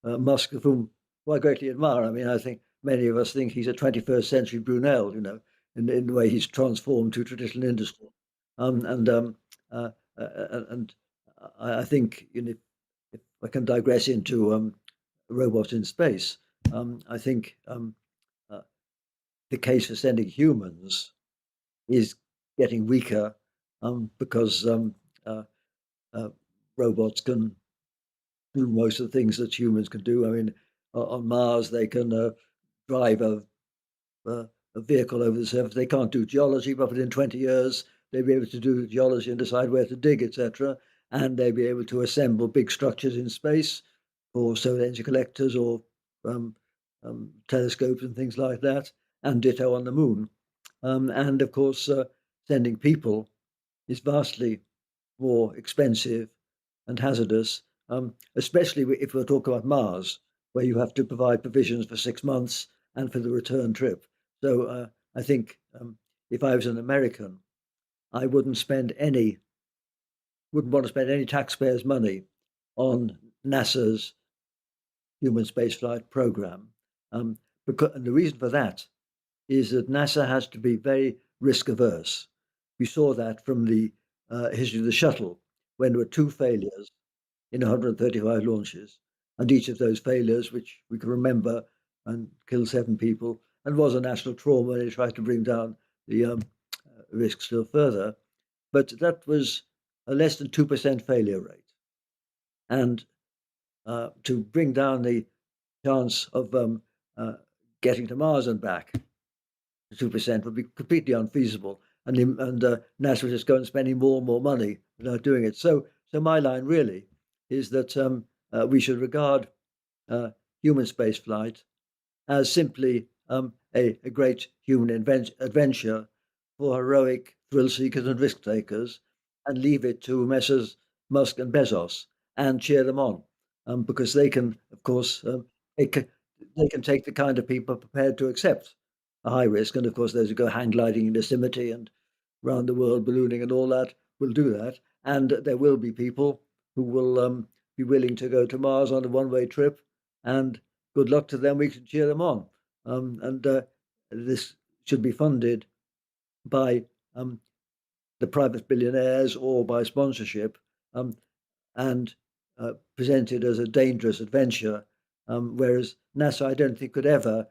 Musk, of whom I greatly admire, I mean, I think many of us think he's a 21st century Brunel, in the way he's transformed to traditional industry. And and I think if I can digress into robots in space, I think uh, the case for sending humans is getting weaker because uh, uh, robots can do most of the things that humans can do. I mean, on Mars, they can drive uh, a vehicle over the surface. They can't do geology, but within 20 years, they'll be able to do geology and decide where to dig, etc. And they'll be able to assemble big structures in space for solar energy collectors or um, telescopes and things like that, and ditto on the moon. And of course, sending people is vastly more expensive and hazardous, especially if we're talking about Mars, where you have to provide provisions for 6 months and for the return trip. So I think if I was an American, I wouldn't want to spend any taxpayers' money on NASA's human spaceflight program. And the reason for that is that NASA has to be very risk averse. We saw that from the history of the shuttle when there were two failures in 135 launches, and each of those failures, which we can remember, and killed 7 people, and was a national trauma. They tried to bring down the risk still further, but that was a less than 2% failure rate. And to bring down the chance of uh, getting to Mars and back. 2% would be completely unfeasible, and NASA would just go and spending more and more money without doing it. So my line really is that we should regard human spaceflight as simply a great human adventure for heroic thrill seekers and risk takers, and leave it to Messrs. Musk and Bezos and cheer them on, because they can, of course, they can take the kind of people prepared to accept a high risk, and of course those who go hang gliding in Yosemite and round the world ballooning and all that will do that, and there will be people who will be willing to go to Mars on a one-way trip, and good luck to them. We can cheer them on, and this should be funded by the private billionaires or by sponsorship, um, and presented as a dangerous adventure. Whereas NASA, I don't think, could ever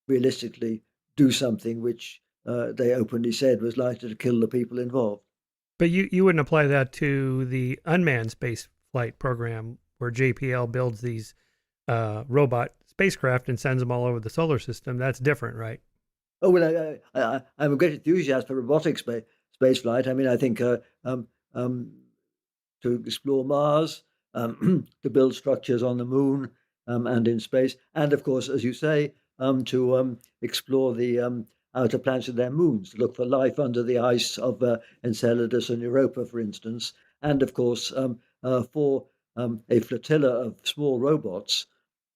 realistically do something which they openly said was likely to kill the people involved. But you wouldn't apply that to the unmanned space flight program where JPL builds these robot spacecraft and sends them all over the solar system. That's different, right? Oh well, I'm a great enthusiast for robotic space flight. I mean, I think um, to explore Mars, to build structures on the moon and in space, and of course, as you say, to explore the outer planets and their moons, to look for life under the ice of Enceladus and Europa, for instance, and of course, for a flotilla of small robots,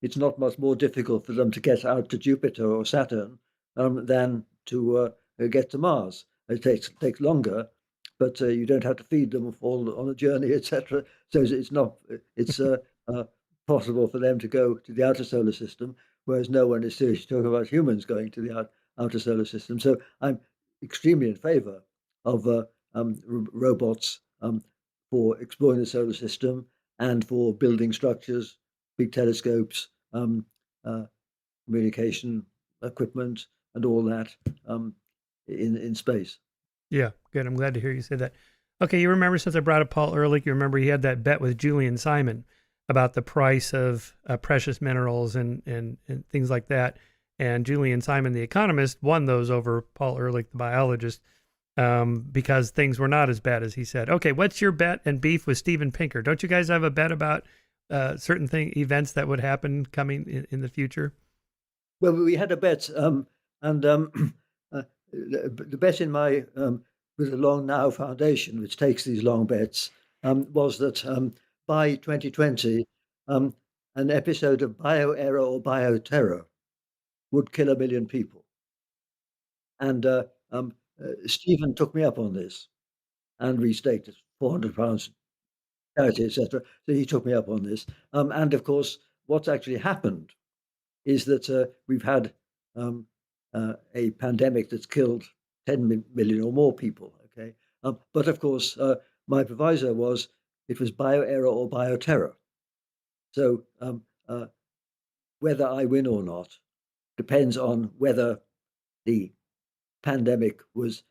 it's not much more difficult for them to get out to Jupiter or Saturn than to get to Mars. It takes longer, but you don't have to feed them all on a journey, etc. So it's not it's possible for them to go to the outer solar system, whereas no one is seriously talking about humans going to the outer solar system. So I'm extremely in favour of robots for exploring the solar system and for building structures, big telescopes, uh, communication equipment, and all that in space. Yeah, good. I'm glad to hear you say that. Okay, you remember since I brought up Paul Ehrlich, you remember he had that bet with Julian Simon about the price of precious minerals and things like that. And Julian Simon, the economist, won those over Paul Ehrlich, the biologist, because things were not as bad as he said. Okay, what's your bet and beef with Steven Pinker? Don't you guys have a bet about certain events that would happen coming in the future? Well, we had a bet, and the bet in my with the Long Now Foundation, which takes these long bets, was that by 2020, um, an episode of bioerror or bioterror would kill 1 million people. And Stephen took me up on this and restaked it, £400 charity, etc. So he took me up on this. And of course, what's actually happened is that we've had um, a pandemic that's killed 10 million or more people. Okay, but of course, my proviso was it was bioerror or bioterror. So whether I win or not depends on whether the pandemic was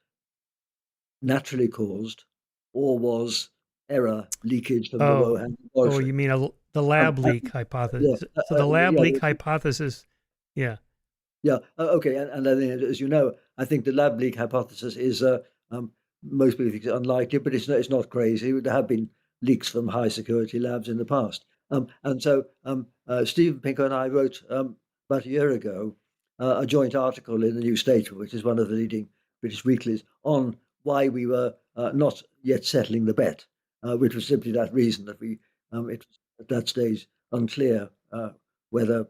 naturally caused or was error leakage from the Oh, Wuhan oh, laboratory. you mean the Um, lab uh, leak yeah, hypothesis? So the lab yeah, leak hypothesis, yeah. yeah. Okay, and I think, as you know, I think the lab leak hypothesis is um, most people think it's unlikely, but it's not crazy. There have been leaks from high security labs in the past, and so Stephen Pinker and I wrote about a year ago a joint article in the New Statesman, which is one of the leading British weeklies, on why we were not yet settling the bet, which was simply that reason that it was at that stage unclear whether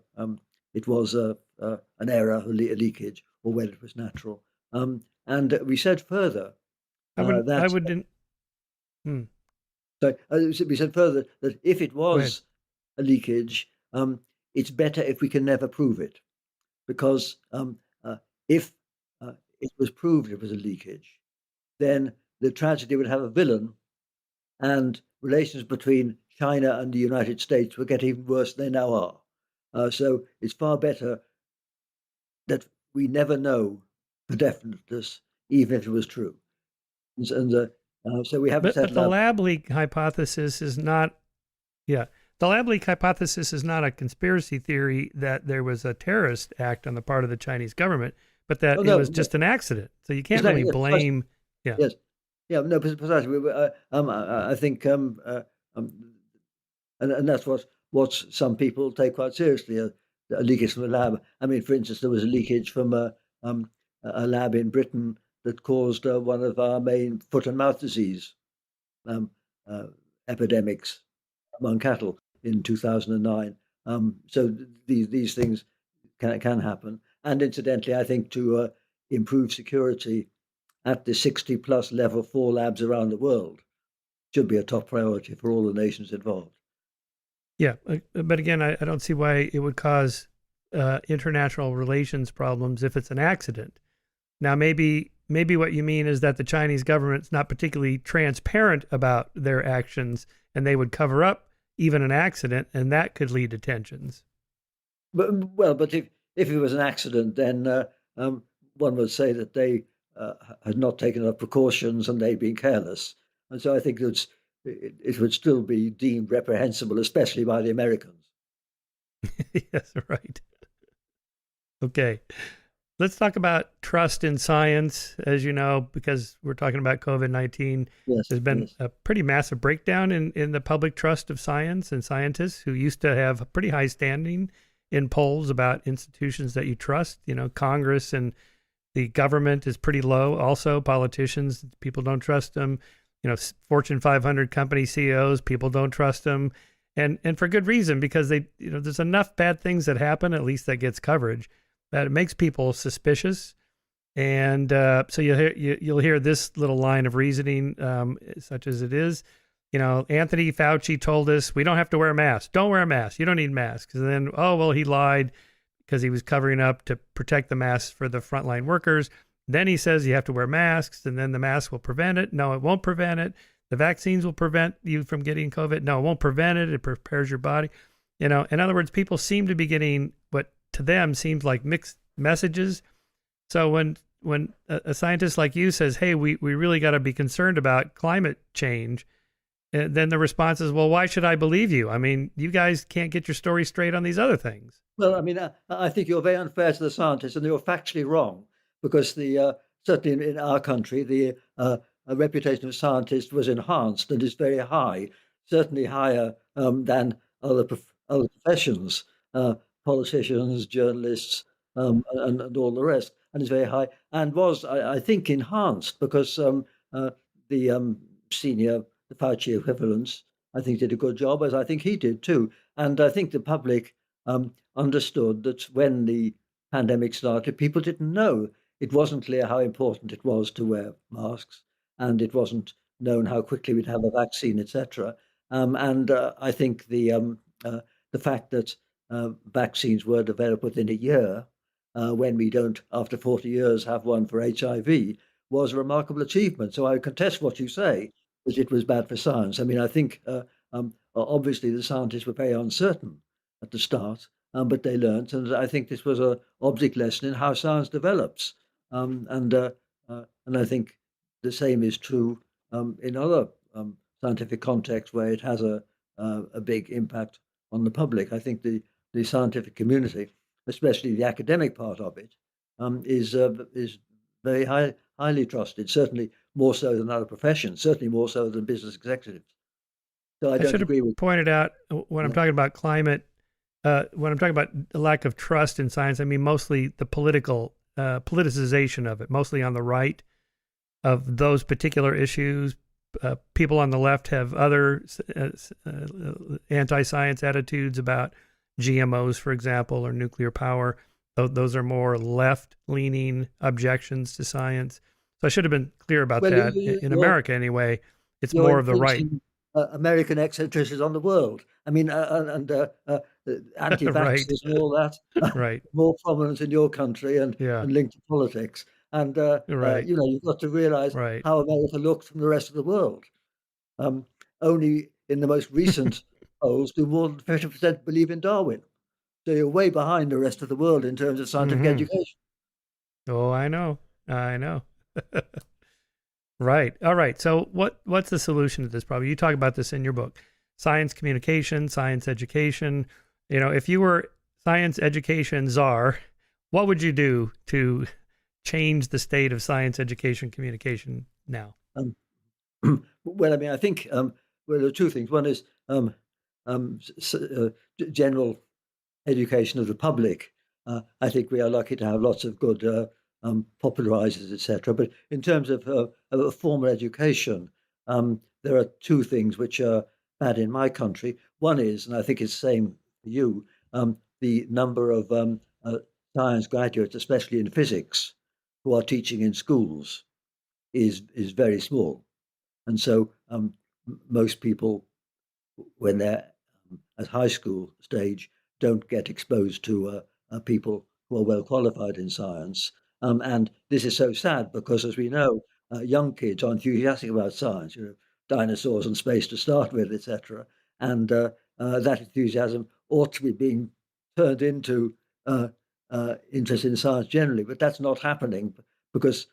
it was an error, a leakage, or whether it was natural. And we said further I that wouldn't, hmm, so we said further that if it go ahead. was a leakage, it's better if we can never prove it, because if it was proved it was a leakage, then the tragedy would have a villain, and relations between China and the United States would get even worse than they now are. So it's far better that we never know for definiteness, even if it was true. And so we haven't But settled the out. lab leak hypothesis is not, yeah. the lab leak hypothesis is not a conspiracy theory that there was a terrorist act on the part of the Chinese government, but that Oh, it no, was no. just an accident. So you can't Exactly. really Yes, precisely. blame. Yeah. Yes. Yeah. No, precisely. I think, um, and that's what some people take quite seriously. A leakage from a lab. I mean, for instance, there was a leakage from um, a lab in Britain that caused one of our main foot and mouth disease um, uh, epidemics among cattle in 2009. So these things can happen. And incidentally, I think to improve security at the 60 plus level 4 labs around the world should be a top priority for all the nations involved. Yeah. But again, I don't see why it would cause international relations problems if it's an accident. Now, maybe what you mean is that the Chinese government's not particularly transparent about their actions, and they would cover up even an accident, and that could lead to tensions. But if it was an accident, then um, one would say that they had not taken enough precautions and they'd been careless. And so I think it would still be deemed reprehensible, especially by the Americans. Yes, right. Okay. Let's talk about trust in science. As you know, because we're talking about COVID-19, Yes, there's been yes. a pretty massive breakdown in the public trust of science and scientists who used to have a pretty high standing in polls about institutions that you trust. You know, Congress and the government is pretty low. Also, politicians, people don't trust them. You know, Fortune 500 company CEOs, people don't trust them, and for good reason, because there's enough bad things that happen, at least that gets coverage, that it makes people suspicious. And so you'll hear this little line of reasoning, such as it is. You know, Anthony Fauci told us we don't have to wear a mask. Don't wear a mask. You don't need masks. And then, oh, well, he lied because he was covering up to protect the masks for the frontline workers. Then he says you have to wear masks, and then the mask will prevent it. No, it won't prevent it. The vaccines will prevent you from getting COVID. No, it won't prevent it. It prepares your body. You know, in other words, people seem to be getting what to them seems like mixed messages. So when a scientist like you says, hey, we really got to be concerned about climate change, then the response is, well, why should I believe you? I mean, you guys can't get your story straight on these other things. Well, I mean, I think you're very unfair to the scientists, and you're factually wrong because certainly in our country, the reputation of scientists was enhanced and is very high, certainly higher than other professions, politicians, journalists, and all the rest, and is very high, and was, I think, enhanced because the senior, the Fauci equivalents, I think, did a good job, as I think he did too, and I think the public understood that when the pandemic started, people didn't know. It wasn't clear how important it was to wear masks, and it wasn't known how quickly we'd have a vaccine, etc. And I think the fact that vaccines were developed within a year, when we don't, after 40 years, have one for HIV, was a remarkable achievement. So I contest what you say, that it was bad for science. I mean, I think obviously the scientists were very uncertain at the start, but they learnt, and I think this was a object lesson in how science develops. And I think the same is true in other scientific contexts where it has a big impact on the public. I think the scientific community, especially the academic part of it, is very highly trusted. Certainly more so than other professions. Certainly more so than business executives. So I I don't should have agree with. pointed out when I'm Yeah. talking about climate, when I'm talking about the lack of trust in science, I mean mostly the politicization of it, mostly on the right of those particular issues. People on the left have other anti-science attitudes about GMOs, for example, or nuclear power. Those are more left-leaning objections to science. So I should have been clear about Well, that. In America, anyway, it's you're more of the right. influencing American eccentricities on the world. I mean, and Right, anti-vaxxers and all that, right. more prominent in your country Yeah, and linked to politics. And right, you've got to realize right. how America looks from the rest of the world. Um, Only in the most recent polls do more than 50% believe in Darwin. So you're way behind the rest of the world in terms of scientific Hmm. education. Oh, I know. I know. Right. All right. So what's the solution to this problem? You talk about this in your book. science communication, science education. If you were science education czar, what would you do to change the state of science education communication now? Um, well, I mean, I think well, there are two things. One is general education of the public. I think we are lucky to have lots of good popularizers, etc. But in terms of formal education, there are two things which are bad in my country. One is, and I think it's the same for you, the number of science graduates, especially in physics, who are teaching in schools is very small. And so most people, when they're at high school stage, don't get exposed to people who are well qualified in science. And this is so sad because, as we know, young kids are enthusiastic about science, dinosaurs and space to start with, etc. And that enthusiasm ought to be being turned into interest in science generally, but that's not happening because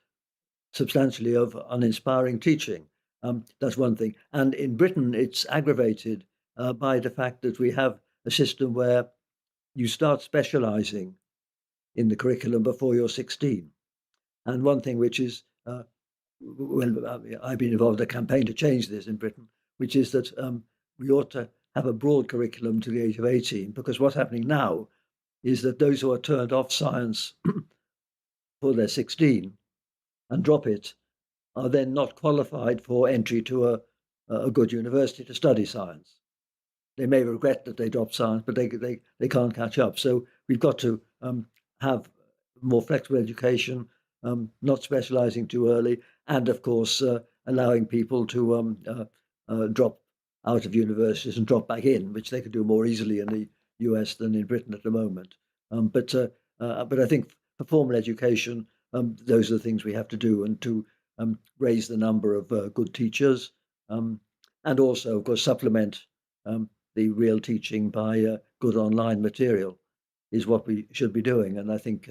substantially of uninspiring teaching. That's one thing. And in Britain, it's aggravated by the fact that we have a system where you start specializing in the curriculum before you're 16. And one thing which is, I've been involved in a campaign to change this in Britain, which is that we ought to have a broad curriculum to the age of 18, because what's happening now is that those who are turned off science before they're 16 and drop it are then not qualified for entry to a good university to study science. They may regret that they dropped science, but they can't catch up. So we've got to have more flexible education, not specializing too early, and of course allowing people to drop out of universities and drop back in, which they can do more easily in the US than in Britain at the moment. But I think for formal education, those are the things we have to do, and to raise the number of good teachers, and also, of course, supplement the real teaching by good online material is what we should be doing. And I think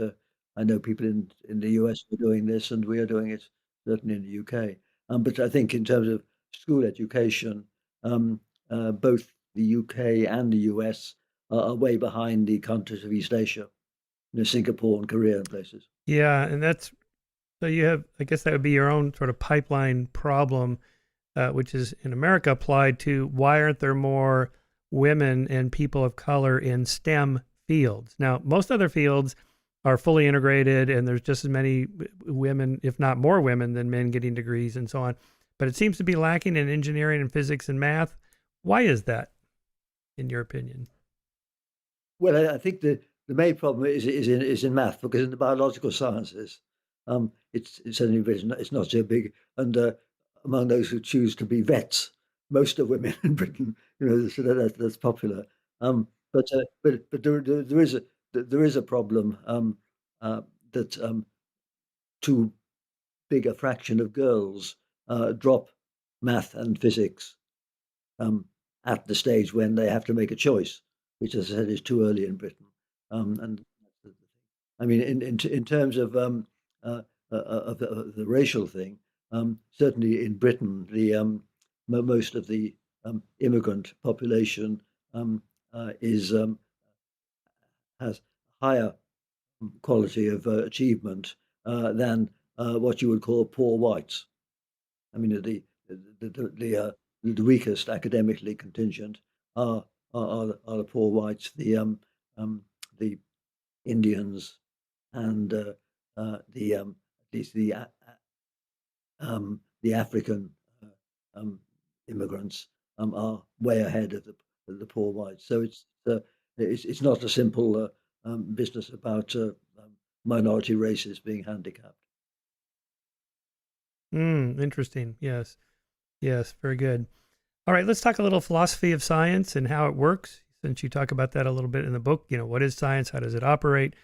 I know people in the US are doing this, and we are doing it certainly in the UK. But I think in terms of school education, both the UK and the US are way behind the countries of East Asia, Singapore and Korea and places. Yeah, and that's so you have, I guess that would be your own sort of pipeline problem, which is in America applied to why aren't there more women and people of color in STEM fields? Now, most other fields are fully integrated and there's just as many women, if not more women than men getting degrees and so on. But it seems to be lacking in engineering and physics and math. Why is that, in your opinion? Well, I think the main problem is in math, because in the biological sciences, it's only it's not so big. And among those who choose to be vets, most are women in Britain. So that's popular. But there is a problem that too big a fraction of girls drop math and physics at the stage when they have to make a choice, which, as I said, is too early in Britain. And I mean, in terms of the racial thing, certainly in Britain, the most of the immigrant population is has higher quality of achievement than what you would call poor whites. I mean, the weakest academically contingent are the poor whites, the Indians, and at least the African immigrants are way ahead of the poor whites. So it's not a simple business about minority races being handicapped. Interesting. Yes. Yes. Very good. All right. Let's talk a little philosophy of science and how it works. Since you talk about that a little bit in the book, what is science? How does it operate?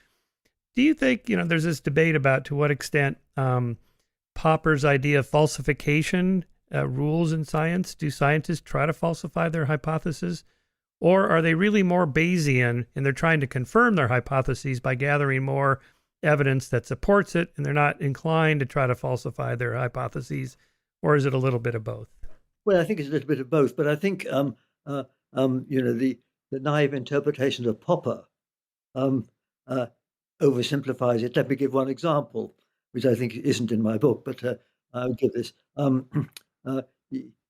Do you think, there's this debate about to what extent Popper's idea of falsification rules in science? Do scientists try to falsify their hypotheses? Or are they really more Bayesian and they're trying to confirm their hypotheses by gathering more evidence that supports it, and they're not inclined to try to falsify their hypotheses? Or is it a little bit of both? Well, I think it's a little bit of both, but I think the naive interpretation of Popper um, uh, oversimplifies it. Let me give one example, which I think isn't in my book, but I'll give this.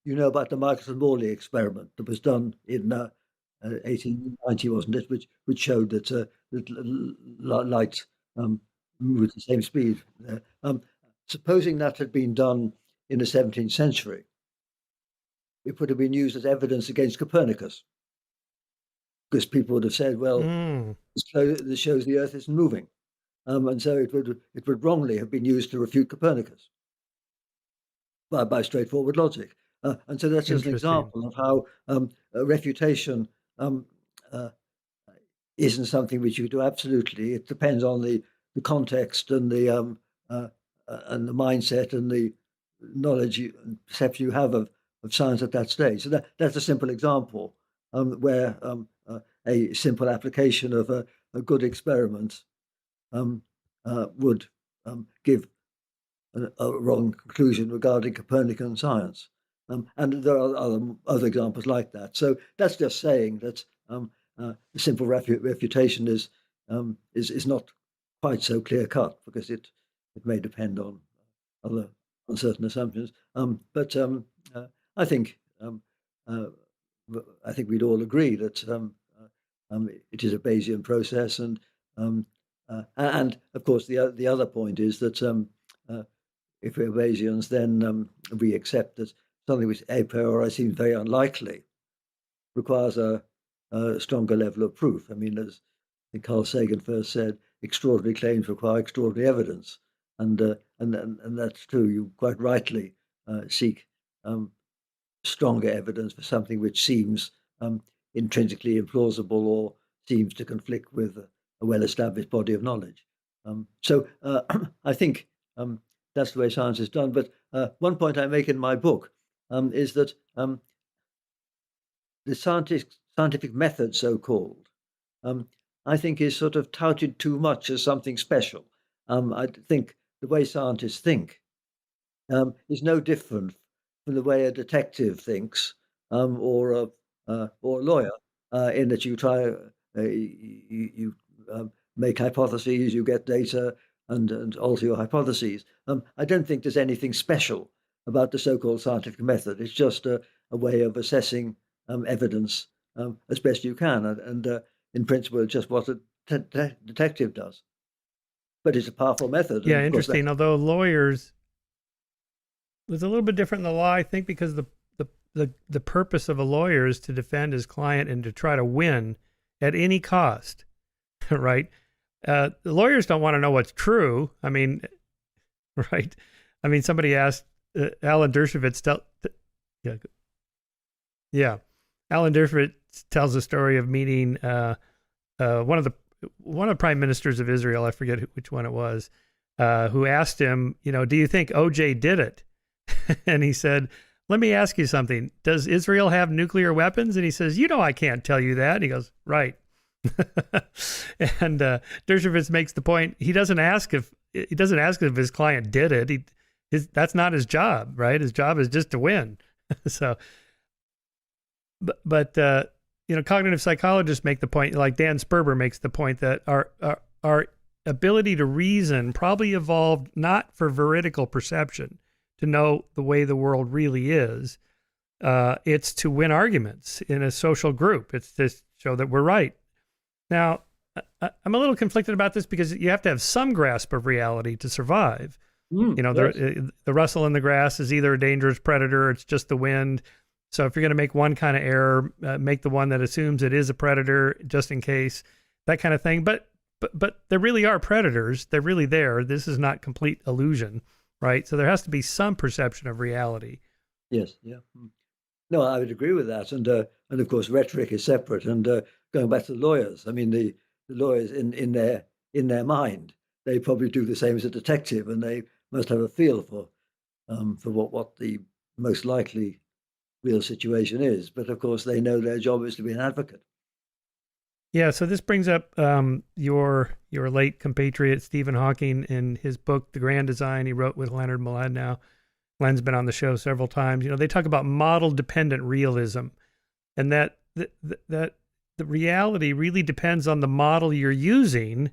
You know about the Michelson-Morley experiment that was done in 1890, wasn't it? Which showed that light moved at the same speed. Supposing that had been done in the 17th century, it would have been used as evidence against Copernicus, because people would have said, "Well, this shows the Earth isn't moving," and so it would wrongly have been used to refute Copernicus by straightforward logic. And so that's just an example of how a refutation uh, isn't something which you do absolutely. It depends on the context and the mindset and the knowledge and perception you have of science at that stage. So that's a simple example where a simple application of a good experiment would give a wrong conclusion regarding Copernican science. And there are other examples like that. So that's just saying that simple refutation is not quite so clear cut, because it may depend on other uncertain assumptions. But I think I think we'd all agree that it is a Bayesian process, and of course the other point is that if we're Bayesians, then we accept that something which a priori seems very unlikely requires a stronger level of proof. I mean, as I think Carl Sagan first said, extraordinary claims require extraordinary evidence, and that's true. You quite rightly seek stronger evidence for something which seems intrinsically implausible or seems to conflict with a well-established body of knowledge. So I think that's the way science is done. But one point I make in my book is that the scientific method, so-called, I think is sort of touted too much as something special. I think the way scientists think is no different from the way a detective thinks, or a lawyer, in that you try, you make hypotheses, you get data, and alter your hypotheses. I don't think there's anything special about the so-called scientific method. It's just a way of assessing evidence as best you can, and in principle, it's just what a detective does. But it's a powerful method. Yeah, interesting. Although lawyers, it's a little bit different in the law, I think, because the purpose of a lawyer is to defend his client and to try to win at any cost, right? The lawyers don't want to know what's true. I mean, right? I mean, somebody asked Alan Dershowitz. Alan Dershowitz tells a story of meeting one of the prime ministers of Israel. I forget which one it was, who asked him, do you think OJ did it? And he said, let me ask you something. Does Israel have nuclear weapons? And he says, I can't tell you that. And he goes, right. And Dershowitz makes the point. He doesn't ask if his client did it. That's not his job, right? His job is just to win. So, but cognitive psychologists make the point, like Dan Sperber makes the point, that our ability to reason probably evolved not for veridical perception, to know the way the world really is. It's to win arguments in a social group. It's to show that we're right. Now, I'm a little conflicted about this, because you have to have some grasp of reality to survive. Yes. The rustle in the grass is either a dangerous predator or it's just the wind. So if you're going to make one kind of error, make the one that assumes it is a predator, just in case, that kind of thing. But there really are predators. They're really there. This is not complete illusion, right? So there has to be some perception of reality. Yes, yeah. No, I would agree with that. And of course, rhetoric is separate. And going back to the lawyers, I mean, the lawyers in their mind, they probably do the same as a detective, and they must have a feel for what the most likely real situation is. But of course, they know their job is to be an advocate. Yeah. So this brings up your late compatriot Stephen Hawking in his book The Grand Design. He wrote with Leonard Mlodinow. Len's been on the show several times. They talk about model dependent realism. and that the reality really depends on the model you're using.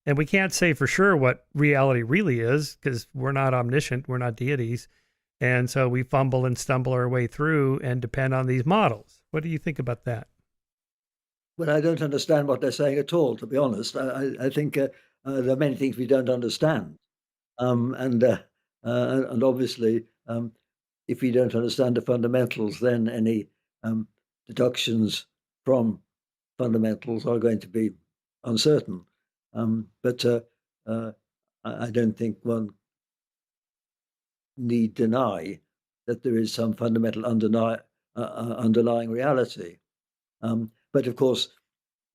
And we can't say for sure what reality really is because we're not omniscient, we're not deities. And so we fumble and stumble our way through and depend on these models. What do you think about that? Well, I don't understand what they're saying at all, to be honest. I think there are many things we don't understand. And obviously, if we don't understand the fundamentals, then any deductions from fundamentals are going to be uncertain. But I don't think one need deny that there is some fundamental underlying reality. But of course,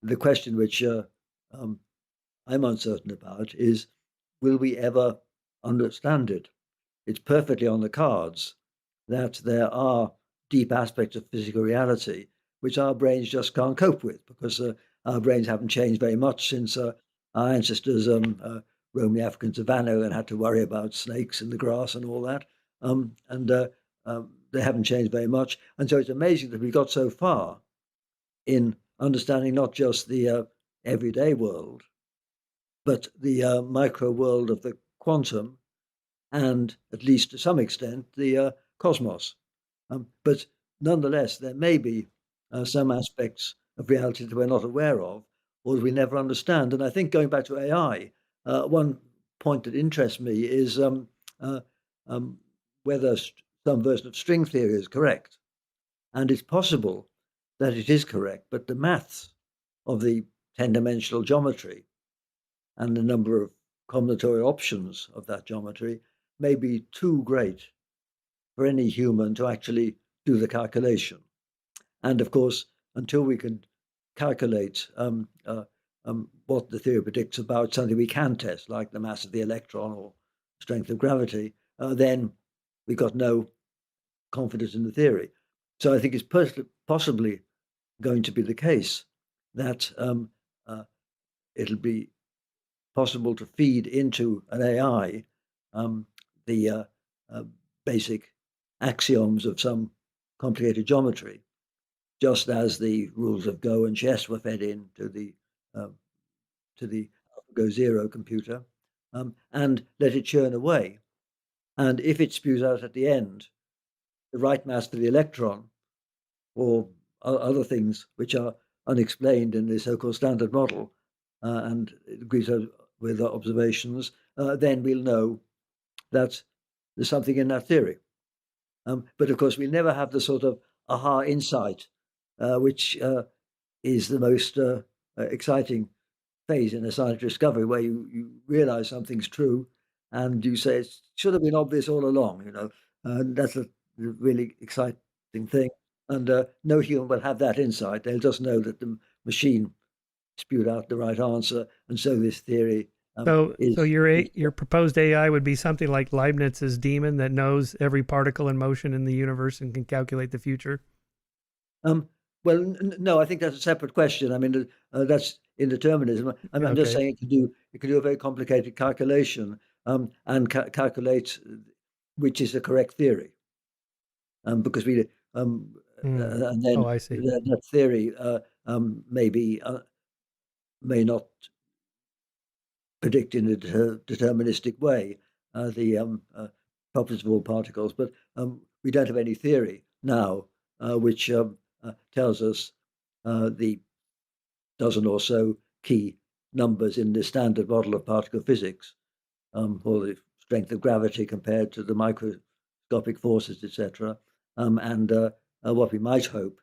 the question which um, I'm uncertain about is, will we ever understand it? It's perfectly on the cards that there are deep aspects of physical reality which our brains just can't cope with because our brains haven't changed very much since our ancestors roamed the African savannah and had to worry about snakes in the grass and all that. And they haven't changed very much. And so it's amazing that we got so far in understanding not just the everyday world, but the micro world of the quantum and, at least to some extent, the cosmos. But nonetheless, there may be some aspects of reality that we're not aware of or that we never understand. And I think going back to AI, one point that interests me is uh, um, whether some version of string theory is correct. And it's possible that it is correct, but the maths of the 10-dimensional geometry and the number of combinatorial options of that geometry may be too great for any human to actually do the calculation. And of course, until we can calculate what the theory predicts about something we can test, like the mass of the electron or strength of gravity, then we've got no confidence in the theory. So I think it's possibly going to be the case that it'll be possible to feed into an AI the basic axioms of some complicated geometry, just as the rules of Go and chess were fed into uh, the AlphaGo Zero computer, and let it churn away. And if it spews out at the end the right mass for the electron or other things which are unexplained in the so-called standard model, and it agrees with our observations, then we'll know that there's something in that theory. But of course, we'll never have the sort of aha insight, which is the most exciting phase in a scientific discovery, where you realize something's true and you say it should have been obvious all along, and that's a really exciting thing. And no human will have that insight. They'll just know that the machine spewed out the right answer. And so this theory So is, your proposed AI would be something like Leibniz's demon that knows every particle in motion in the universe and can calculate the future. um, well, no, I think that's a separate question. I mean, that's indeterminism. I'm just Okay. saying it can do a very complicated calculation and calculate which is the correct theory, because and Oh, then I see. that theory may not predict in a deterministic way the properties of all particles, but we don't have any theory now which tells us the dozen or so key numbers in the standard model of particle physics, or the strength of gravity compared to the microscopic forces, etc. And what we might hope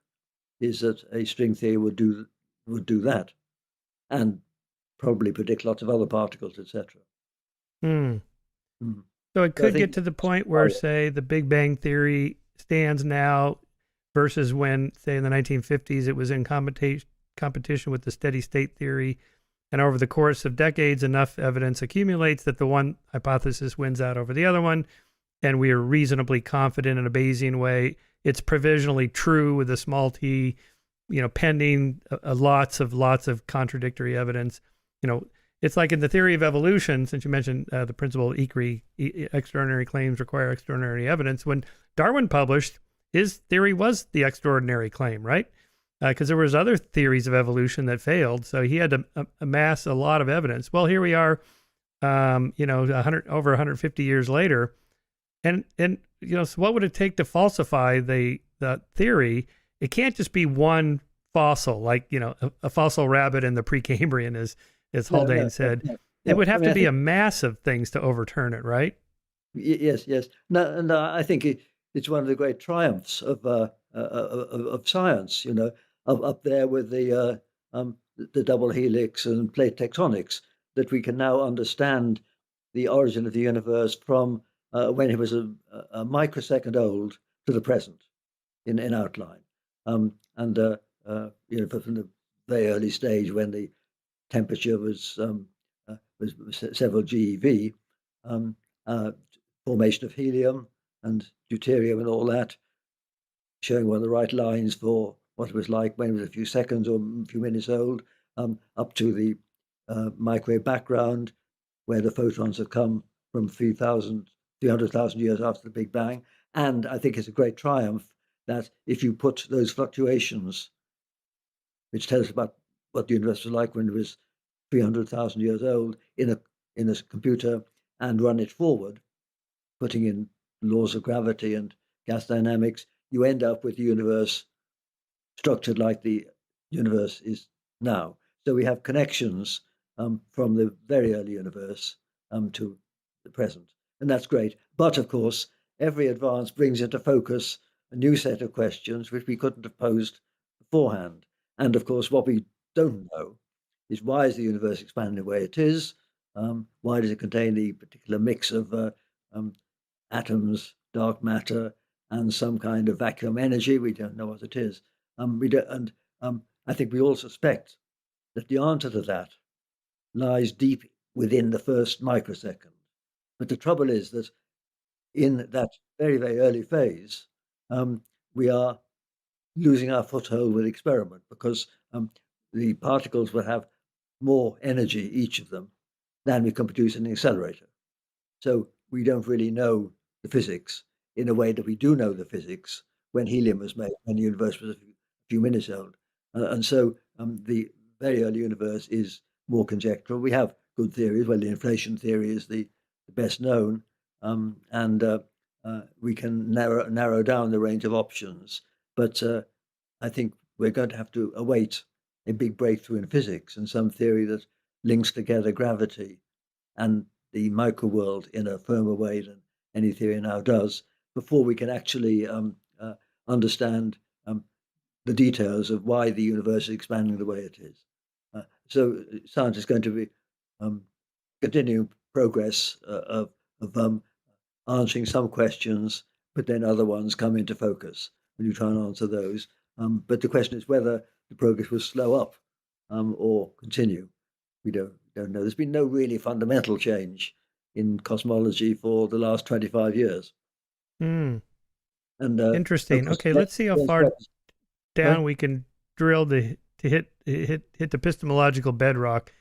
is that a string theory would do that, and probably predict lots of other particles, etc. Hmm. Mm. So it So I could think, get to the point where, say, the Big Bang Theory stands now versus when, say, in the 1950s, it was in competition with the steady state theory. And over the course of decades, enough evidence accumulates that the one hypothesis wins out over the other one. And we are reasonably confident in a Bayesian way. It's provisionally true with a small t, pending lots of contradictory evidence. It's like in the theory of evolution, since you mentioned the principle extraordinary claims require extraordinary evidence. When Darwin published, his theory was the extraordinary claim, right? because there was other theories of evolution that failed. So he had to amass a lot of evidence. Well, here we are, 150 years later, and so what would it take to falsify the theory? It can't just be one fossil, like a fossil rabbit in the Precambrian, as No, Haldane no, said. no, It no. would I have mean, to I be a think massive things to overturn it, right? yes, yes. No, and I think it's one of the great triumphs of science. Up there with the double helix and plate tectonics, that we can now understand the origin of the universe from when it was a microsecond old to the present in outline, from the very early stage when the temperature was several GeV, um, uh, formation of helium and deuterium and all that, showing one of the right lines for what it was like when it was a few seconds or a few minutes old, up to the microwave background, where the photons have come from 300,000 years after the Big Bang. And I think it's a great triumph that if you put those fluctuations, which tell us about what the universe was like when it was 300,000 years old, in a computer and run it forward, putting in laws of gravity and gas dynamics, you end up with the universe structured like the universe is now. So we have connections from the very early universe to the present, and that's great. But of course, every advance brings into focus a new set of questions which we couldn't have posed beforehand. And of course, what we don't know is, why is the universe expanding the way it is? Why does it contain the particular mix of um, atoms, dark matter, and some kind of vacuum energy? We don't know what it is. We don't, and I think we all suspect that the answer to that lies deep within the first microsecond. But the trouble is that in that very, very early phase, we are losing our foothold with experiment, because the particles will have more energy, each of them, than we can produce in an accelerator. So we don't really know the physics in a way that we do know the physics when helium was made, when the universe was a few minutes old. And so the very early universe is more conjectural. We have good theories. Well, the inflation theory is the best known, and we can narrow down the range of options. But I think we're going to have to await a big breakthrough in physics and some theory that links together gravity and the micro world in a firmer way than any theory now does, before we can actually understand the details of why the universe is expanding the way it is. So science is going to be um, continuing progress of answering some questions, but then other ones come into focus when you try and answer those. But the question is whether the progress will slow up or continue. We don't know. There's been no really fundamental change in cosmology for the last 25 years. Hmm. And of Interesting. course, Okay, let's see how James far Webb's, down sorry? we can drill to hit the epistemological bedrock.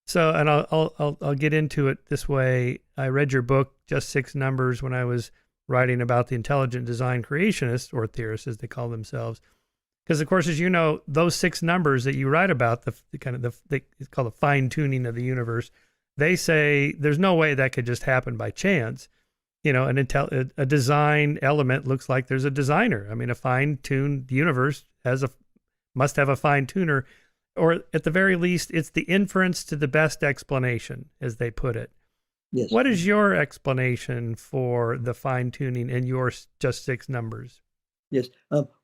So, and I'll get into it this way. I read your book, Just Six Numbers, when I was writing about the intelligent design creationists, or theorists as they call themselves. Because of course, as you know, those six numbers that you write about, the kind of it's called the fine tuning of the universe. They say there's no way that could just happen by chance. A design element looks like there's a designer. I mean, a fine tuned universe must have a fine tuner, or at the very least, it's the inference to the best explanation, as they put it. Yes. What is your explanation for the fine tuning in your just six numbers? Yes.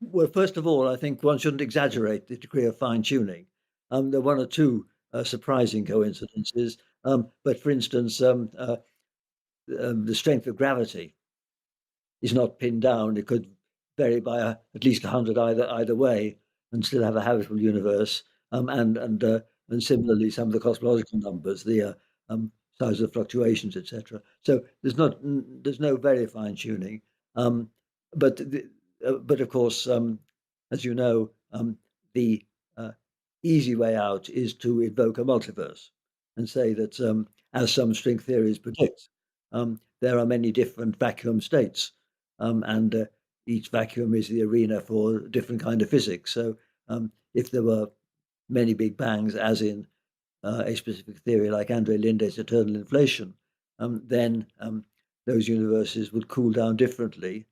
Well, first of all, I think one shouldn't exaggerate the degree of fine tuning. There are one or two surprising coincidences. But for instance, the strength of gravity is not pinned down. It could vary by at least 100 either way, and still have a habitable universe. And similarly, some of the cosmological numbers, the size of fluctuations, etc. So there's no very fine tuning. Um, but but of course, as you know, the easy way out is to invoke a multiverse and say that, as some string theories predict, there are many different vacuum states, and each vacuum is the arena for a different kind of physics. So if there were many big bangs, as in a specific theory like Andre Linde's eternal inflation, then those universes would cool down differently,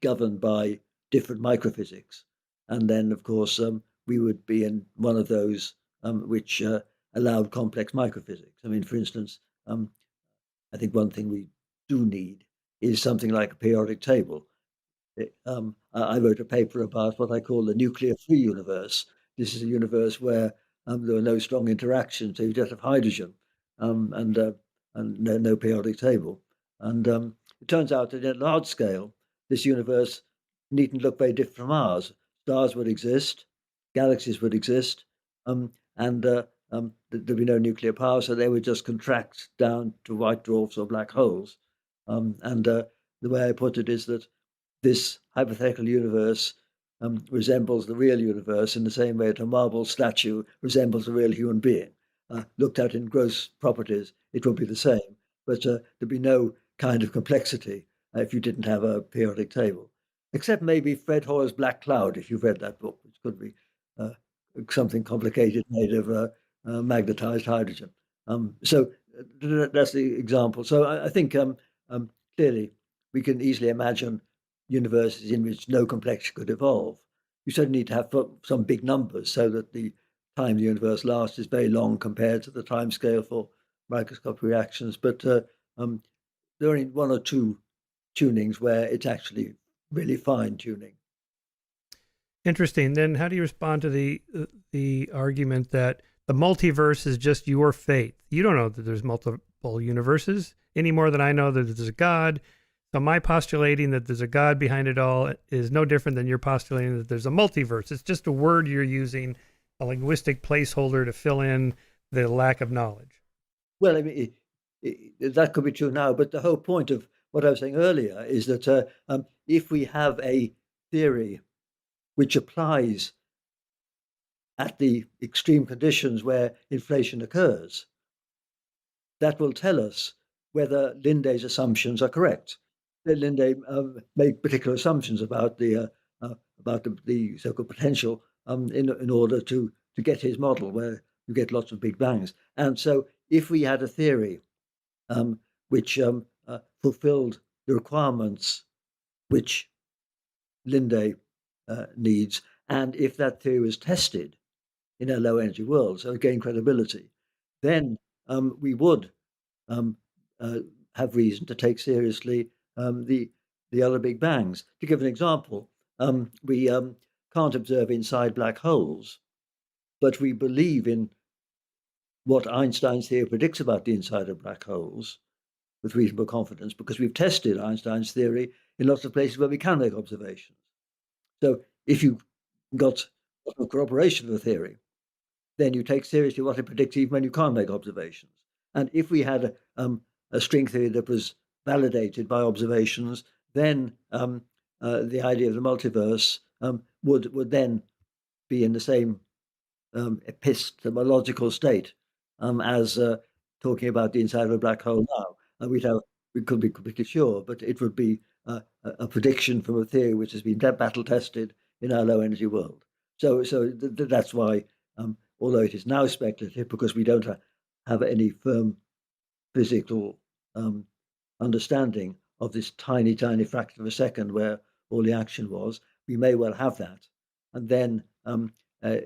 governed by different microphysics. And then, of course, we would be in one of those which allowed complex microphysics. I mean, for instance, I think one thing we do need is something like a periodic table. I wrote a paper about what I call the nuclear-free universe. This is a universe where there are no strong interactions, so you just have hydrogen and no periodic table. And it turns out that at large scale, this universe needn't look very different from ours. Stars would exist, galaxies would exist, and there'd be no nuclear power, so they would just contract down to white dwarfs or black holes. The way I put it is that this hypothetical universe resembles the real universe in the same way that a marble statue resembles a real human being. Looked at in gross properties, it would be the same, but there'd be no kind of complexity if you didn't have a periodic table, except maybe Fred Hoyle's Black Cloud, if you've read that book, which could be uh, something complicated made of magnetized hydrogen. That's the example. So I think clearly we can easily imagine universes in which no complexity could evolve. You certainly need to have some big numbers so that the time the universe lasts is very long compared to the time scale for microscopic reactions. But there are only one or two tunings where it's actually really fine tuning. Interesting. Then how do you respond to the argument that the multiverse is just your faith? You don't know that there's multiple universes any more than I know that there's a God. So my postulating that there's a God behind it all is no different than you're postulating that there's a multiverse. It's just a word you're using, a linguistic placeholder to fill in the lack of knowledge. Well, I mean, that could be true now, but the whole point of what I was saying earlier is that if we have a theory which applies at the extreme conditions where inflation occurs, that will tell us whether Linde's assumptions are correct. Linde made particular assumptions about the so-called potential in order to get his model where you get lots of big bangs. And so if we had a theory which fulfilled the requirements which Linde needs, and if that theory was tested in a low energy world, so gain credibility, then we would um, have reason to take seriously the other big bangs. To give an example, we can't observe inside black holes, but we believe in what Einstein's theory predicts about the inside of black holes with reasonable confidence because we've tested Einstein's theory in lots of places where we can make observations. So if you got corroboration of the theory, then you take seriously what it predicts even when you can't make observations. And if we had a string theory that was validated by observations, then the idea of the multiverse would then be in the same epistemological state as talking about the inside of a black hole now. And we could be completely sure, but it would be a prediction from a theory which has been battle tested in our low energy world. So that's why, although it is now speculative because we don't have any firm physical understanding of this tiny fraction of a second where all the action was, we may well have that. And then the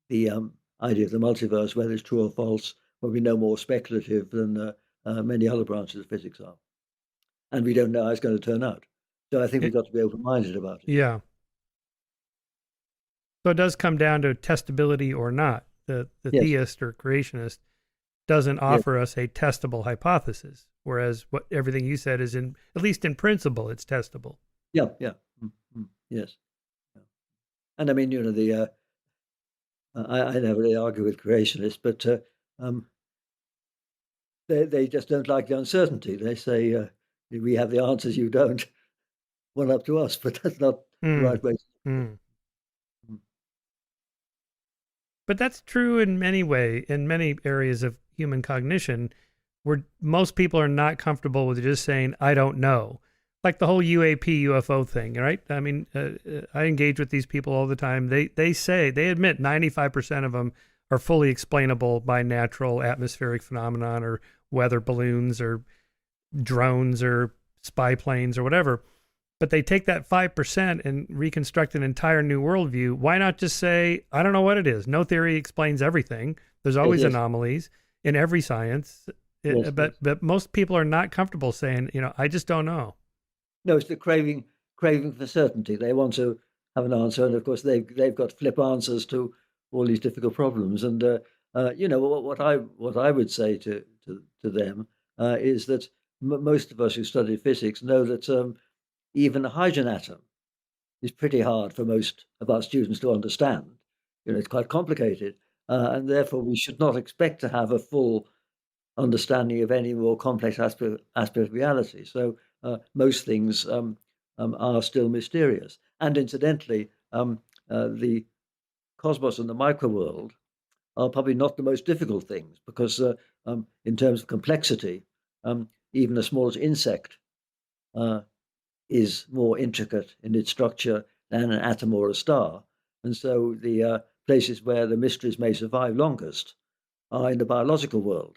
idea of the multiverse, whether it's true or false, will be no more speculative than many other branches of physics are. And we don't know how it's going to turn out. So I think we've got to be open-minded about it. Yeah. So it does come down to testability or not. The Yes. theist or creationist doesn't offer us a testable hypothesis, whereas what everything you said is at least in principle, it's testable. Yeah. Yes. Yeah. And I mean, I never really argue with creationists, but they just don't like the uncertainty. They say, we have the answers, you don't. Well, up to us, but that's not the right way. But that's true in many areas of human cognition, where most people are not comfortable with just saying, I don't know. like the whole UAP UFO thing, right? I mean, I engage with these people all the time. They admit 95% of them are fully explainable by natural atmospheric phenomenon or weather balloons or drones or spy planes or whatever. But they take that 5% and reconstruct an entire new worldview. Why not just say, I don't know what it is? No theory explains everything. There's Yes, always yes, anomalies in every science. yes, yes. But most people are not comfortable saying, I just don't know. No, it's the craving for certainty. They want to have an answer, and of course they've got flip answers to all these difficult problems. And what I would say to them is that most of us who study physics know that even a hydrogen atom is pretty hard for most of our students to understand. It's quite complicated, and therefore we should not expect to have a full understanding of any more complex aspect of reality. So most things are still mysterious. And incidentally, the cosmos and the microworld are probably not the most difficult things because, in terms of complexity, even the smallest insect uh, is more intricate in its structure than an atom or a star. And so the places where the mysteries may survive longest are in the biological world,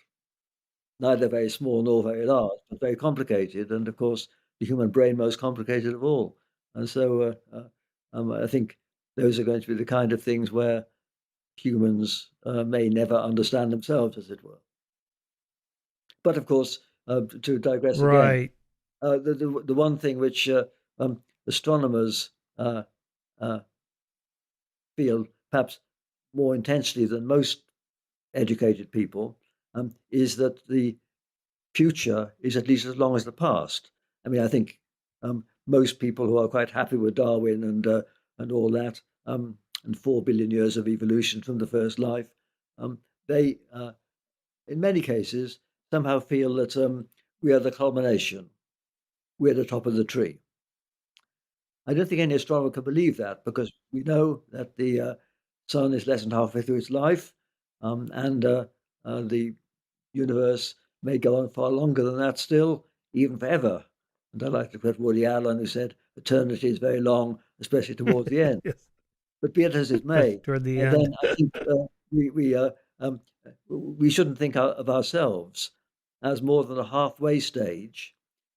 neither very small nor very large, but very complicated. And of course, the human brain most complicated of all. And so I think those are going to be the kind of things where humans may never understand themselves, as it were. But of course, to digress again, Right. the one thing which astronomers uh, uh, feel perhaps more intensely than most educated people is that the future is at least as long as the past. I mean, I think most people who are quite happy with Darwin and all that, and 4 billion years of evolution from the first life, they, in many cases, somehow feel that we are the culmination, we're the top of the tree. I don't think any astronomer could believe that because we know that the sun is less than halfway through its life, and the universe may go on far longer than that still, even forever. And I like to quote Woody Allen, who said, "Eternity is very long, especially towards the end." Yes. But be it as it may, Toward the end. then I think um, we shouldn't think of ourselves as more than a halfway stage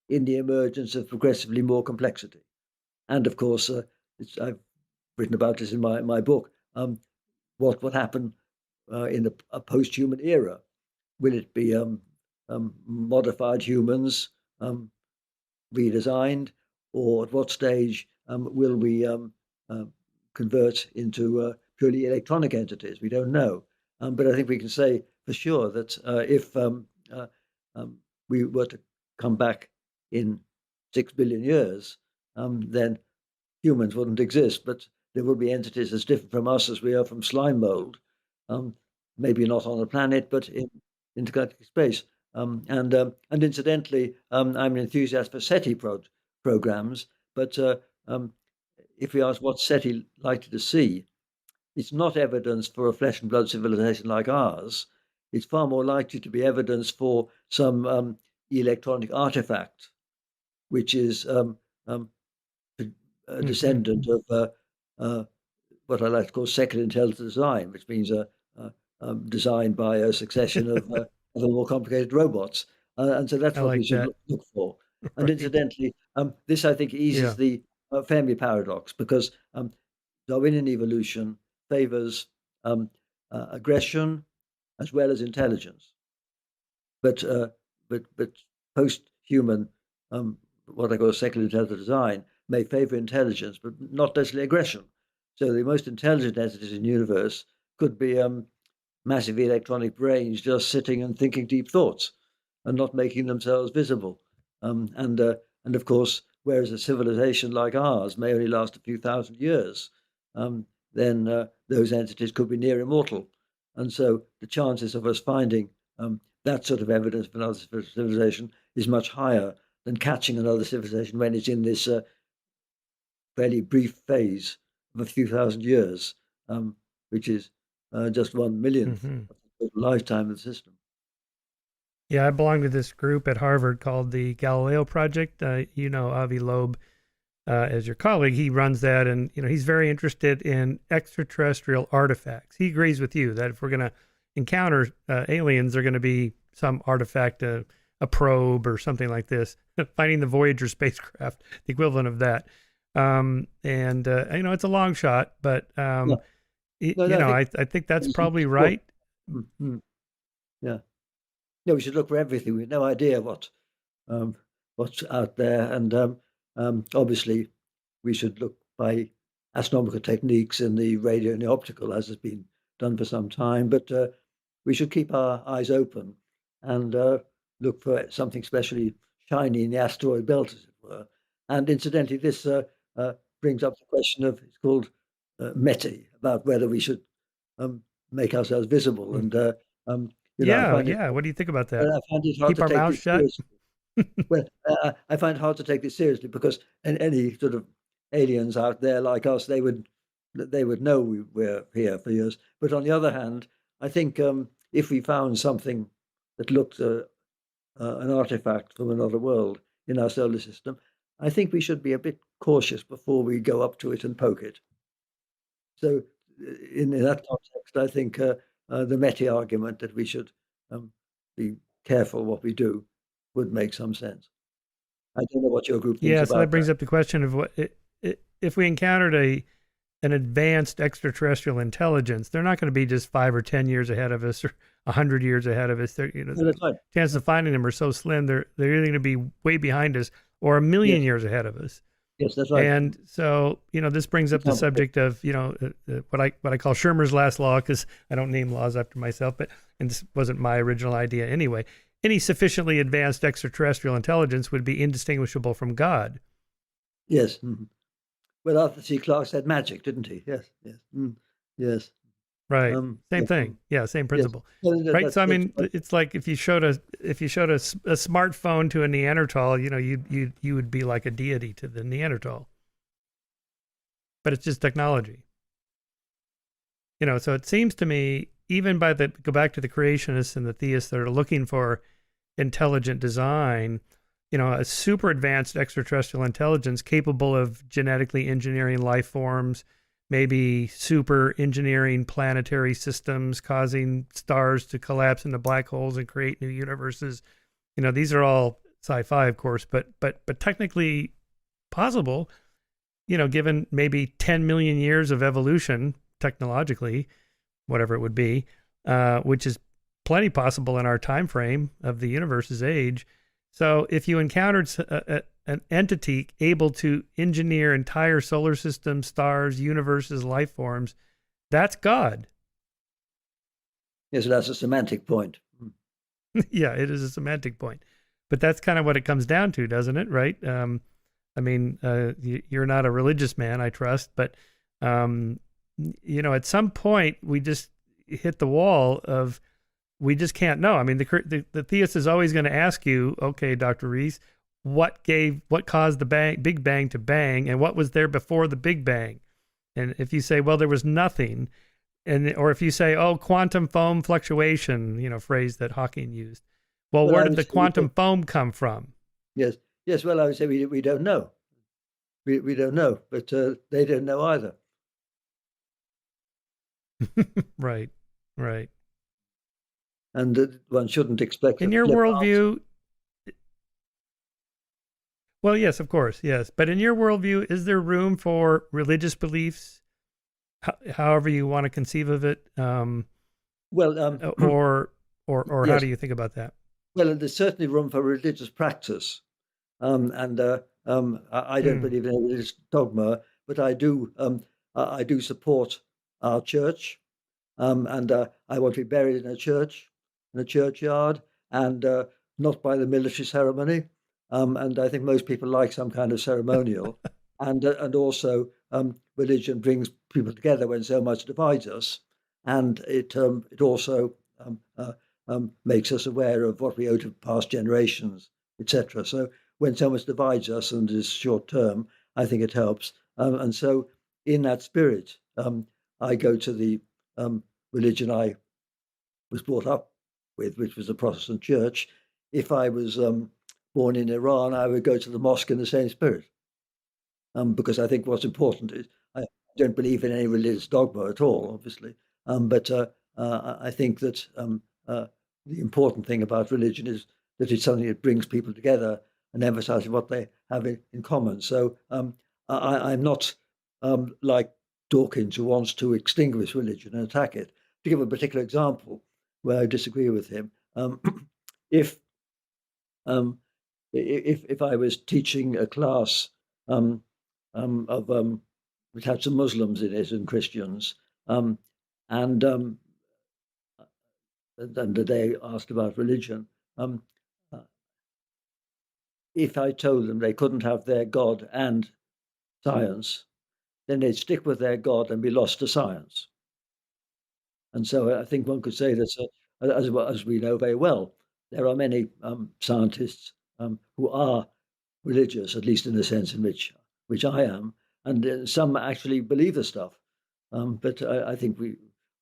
in the emergence of progressively more complexity. And of course, I've written about this in my book. What would happen in a post-human era? Will it be modified humans, um, redesigned, or at what stage will we uh, convert into purely electronic entities? We don't know. But I think we can say for sure that if um, we were to come back in 6 billion years, then humans wouldn't exist, but there would be entities as different from us as we are from slime mold. Um, Maybe not on a planet, but in intergalactic space. And incidentally, I'm an enthusiast for programs. But if we ask what's SETI likely to see, it's not evidence for a flesh and blood civilization like ours. It's far more likely to be evidence for some electronic artifact, which is um, a Hmm. descendant of uh, what I like to call second intelligent design, which means designed by a succession of more complicated robots. And so that's I what we like should that. look for. And Right. incidentally, this I think eases Yeah. the Fermi paradox because Darwinian evolution favors um, aggression as well as intelligence. But post-human, um, what I call second intelligent design, may favor intelligence, but not necessarily aggression. So the most intelligent entities in the universe could be massive electronic brains just sitting and thinking deep thoughts and not making themselves visible. And of course, whereas a civilization like ours may only last a few thousand years, then those entities could be near immortal. And so the chances of us finding that sort of evidence of another civilization is much higher than catching another civilization when it's in this fairly brief phase of a few thousand years, which is just 1 millionth Hmm. of the lifetime of the system. Yeah, I belong to this group at Harvard called the Galileo Project. You know, Avi Loeb as your colleague, he runs that, and he's very interested in extraterrestrial artifacts. He agrees with you that if we're going to encounter aliens, they're going to be some artifact, a probe or something like this. Finding the Voyager spacecraft, the equivalent of that. And it's a long shot, but Yeah. No, no, I think that's we should probably look. right. Yeah. No, we should look for everything. We have no idea um, what's out there, and obviously we should look by astronomical techniques in the radio and the optical, as has been done for some time. But we should keep our eyes open and look for something especially shiny in the asteroid belt, as it were. And incidentally, this brings up the question of, it's called METI, about whether we should um, make ourselves visible. And um, I Yeah, find it yeah. What do you think about that? I find it hard Keep to our take mouths this shut. seriously. Well, I find it hard to take this seriously because any sort of aliens out there like us, they would know we're here for years. But on the other hand, I think if we found something that looked an artifact from another world in our solar system, I think we should be a bit cautious before we go up to it and poke it. So, in that context, I think the METI argument that we should be careful what we do would make some sense. I don't know what your group thinks Yeah, so that about brings that. up the question of if we encountered an advanced extraterrestrial intelligence, they're not going to be just 5 or 10 years ahead of us or 100 years ahead of us. No, The that's right. chances of finding them are so slim. They're either going to be way behind us or a million Yes, years ahead of us. yes, that's right. And so, this brings We up the can't predict. subject of, what I call Schirmer's last law, because I don't name laws after myself, and this wasn't my original idea anyway. Any sufficiently advanced extraterrestrial intelligence would be indistinguishable from God. Yes. Well, Arthur C. Clarke said magic, didn't he? Yes, yes, yes. Right. Same Yeah, thing. Yeah, same yes. principle. No, no, Right. So I that's mean, right. it's like if you showed a smartphone to a Neanderthal, you would be like a deity to the Neanderthal. But it's just technology. So it seems to me, even go back to the creationists and the theists that are looking for intelligent design, a super advanced extraterrestrial intelligence capable of genetically engineering life forms, maybe super engineering planetary systems, causing stars to collapse into black holes and create new universes. These are all sci-fi, of course, but technically possible, given maybe 10 million years of evolution technologically, whatever it would be, which is plenty possible in our time frame of the universe's age. So if you encountered an entity able to engineer entire solar systems, stars, universes, life forms, that's God. Yes, that's a semantic point. Yeah, it is a semantic point. But that's kind of what it comes down to, doesn't it? Right? I mean, you're not a religious man, I trust, but at some point we just hit the wall of we just can't know. I mean, the theist is always going to ask you, okay, Dr. Rees, what caused the Big Bang to bang, and what was there before the Big Bang? And if you say, well, there was nothing, or if you say, oh, quantum foam fluctuation, phrase that Hawking used. Well, Well, where I did would the say we quantum foam come from? yes, yes. Well, I would say we don't know. We don't know, but they don't know either. Right, right. And one shouldn't expect a In your flip answer. worldview, well, yes, of course, yes. But in your worldview, is there room for religious beliefs, however you want to conceive of it, Well, or how yes. do you think about that? Well, there's certainly room for religious practice. And I don't Hmm. believe in a religious dogma, but I do support our church, and I want to be buried in a church, in a churchyard, and not by the military ceremony. And I think most people like some kind of ceremonial, and also religion brings people together when so much divides us, and it also makes us aware of what we owe to past generations, etc. So when so much divides us and is short term, I think it helps. And so, in that spirit, I go to the religion I was brought up with, which was the Protestant Church, if I was born in Iran, I would go to the mosque in the same spirit, because I think what's important is I don't believe in any religious dogma at all, obviously, but I think that the important thing about religion is that it's something that brings people together and emphasizes what they have in common. So I'm not like Dawkins, who wants to extinguish religion and attack it. To give a particular example where I disagree with him, if um, if I was teaching a class um, of which had some Muslims in it and Christians, um, and and they asked about religion. Um, uh, if I told them they couldn't have their God and science, then they'd stick with their God and be lost to science. And so I think one could say that, as we know very well, there are many scientists who are religious, at least in the sense in which I am, and some actually believe the stuff. But I think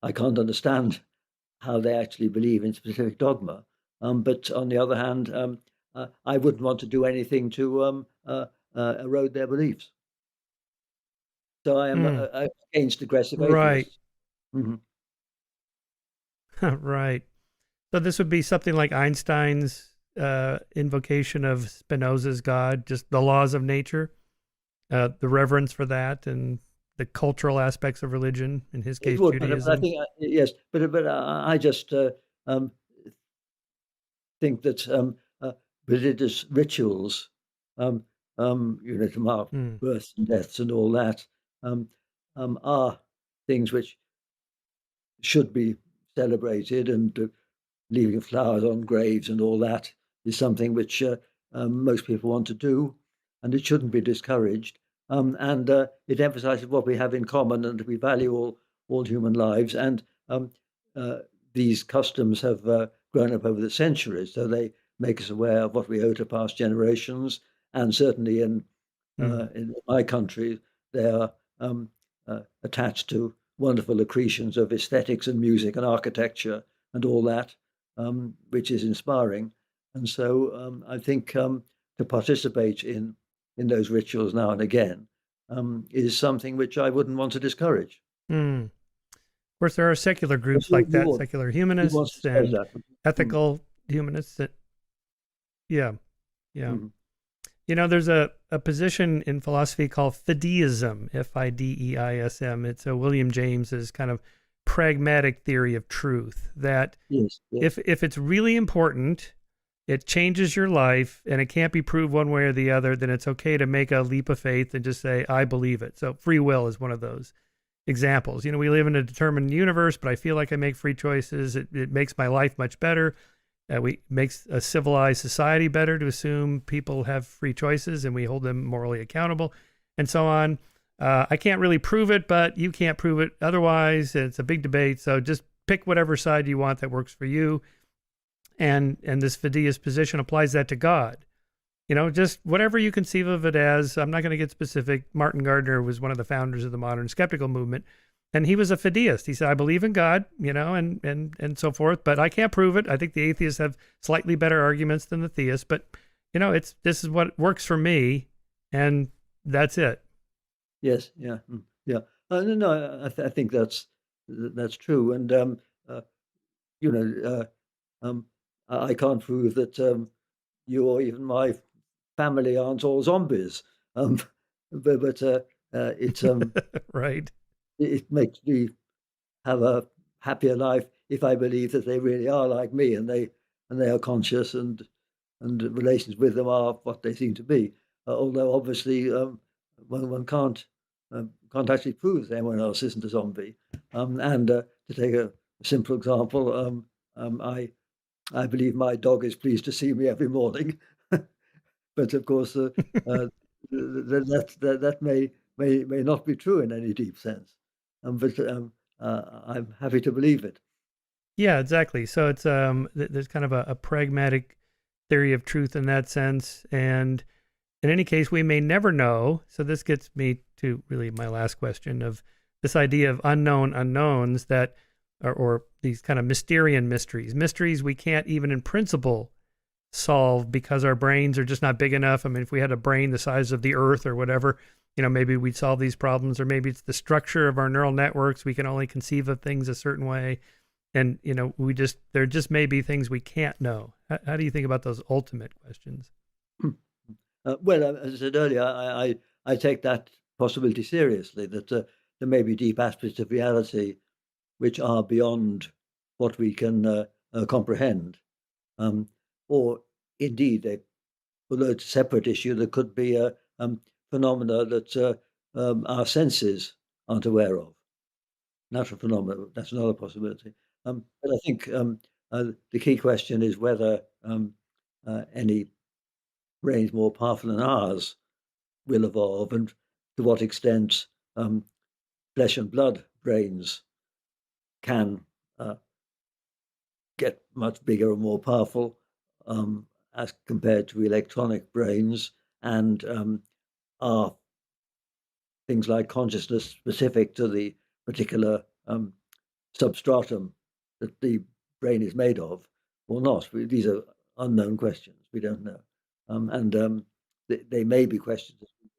I can't understand how they actually believe in specific dogma. But on the other hand, I wouldn't want to do anything to erode their beliefs. So I am Mm, against aggressive right. atheists. Hmm. Right. So this would be something like Einstein's invocation of Spinoza's God, just the laws of nature, the reverence for that, and the cultural aspects of religion, in his It case, would, but I Judaism. think yes, but I just um, think that religious rituals, to mark Mm, births and deaths and all that, um, are things which should be celebrated, and leaving flowers on graves and all that is something which most people want to do, and it shouldn't be discouraged. And it emphasizes what we have in common and that we value all human lives. And uh, these customs have grown up over the centuries, so they make us aware of what we owe to past generations. And certainly mm, in my country, they are attached to wonderful accretions of aesthetics and music and architecture and all that, which is inspiring. And so I think to participate in those rituals now and again is something which I wouldn't want to discourage. mm. Of course, there are secular But groups like that, you secular you want to humanists say and that? Mm, ethical humanists that, yeah, yeah. mm, There's a position in philosophy called fideism, Fideism. It's a William James's kind of pragmatic theory of truth that yes, yes, if it's really important, it changes your life and it can't be proved one way or the other, then it's okay to make a leap of faith and just say, I believe it. So free will is one of those examples. We live in a determined universe, but I feel like I make free choices. It makes my life much better. We makes a civilized society better to assume people have free choices and we hold them morally accountable, and so on. I can't really prove it, but you can't prove it otherwise. It's a big debate. So just pick whatever side you want that works for you. And this fideist position applies that to God. Just whatever you conceive of it as. I'm not going to get specific. Martin Gardner was one of the founders of the modern skeptical movement, and he was a fideist. He said, I believe in God, and so forth, but I can't prove it. I think the atheists have slightly better arguments than the theists, but this is what works for me, and that's it. yes, yeah, yeah. No, no, I think that's true. And you know, I can't prove that you or even my family aren't all zombies. Um, but Right. it makes me have a happier life if I believe that they really are like me, and they are conscious, and relations with them are what they seem to be. Although obviously one can't actually prove that anyone else isn't a zombie. And to take a simple example, I believe my dog is pleased to see me every morning. But of course, that may not be true in any deep sense. But I'm happy to believe it. Yeah, exactly. So it's there's kind of a pragmatic theory of truth in that sense, and in any case, we may never know. So this gets me to really my last question of this idea of unknown unknowns that, or these kind of Mysterian mysteries we can't even in principle solve because our brains are just not big enough. I mean, if we had a brain the size of the Earth or whatever, maybe we'd solve these problems, or maybe it's the structure of our neural networks. We can only conceive of things a certain way. And, there just may be things we can't know. How do you think about those ultimate questions? Well, as I said earlier, I take that possibility seriously, that there may be deep aspects of reality which are beyond what we can comprehend. Or indeed, although it's a separate issue, there could be a phenomena that our senses aren't aware of. Natural phenomena, that's another possibility. But I think the key question is whether any brains more powerful than ours will evolve, and to what extent flesh and blood brains can get much bigger and more powerful as compared to electronic brains, and are things like consciousness specific to the particular substratum that the brain is made of or not. These are unknown questions. We don't know. And they may be questions that we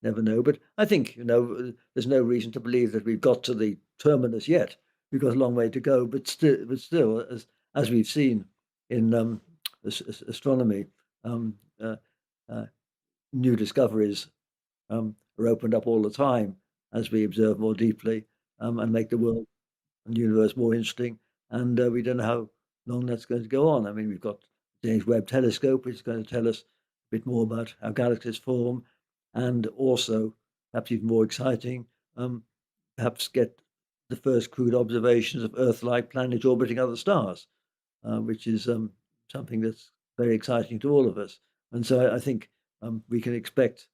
never know. But I think, there's no reason to believe that we've got to the terminus yet. We've got a long way to go. But still, as we've seen in astronomy, new discoveries are opened up all the time as we observe more deeply and make the world and universe more interesting. And we don't know how long that's going to go on. I mean, we've got the James Webb Telescope, which is going to tell us a bit more about how galaxies form, and also, perhaps even more exciting, perhaps get the first crude observations of Earth-like planets orbiting other stars, which is something that's very exciting to all of us. And so I think we can expect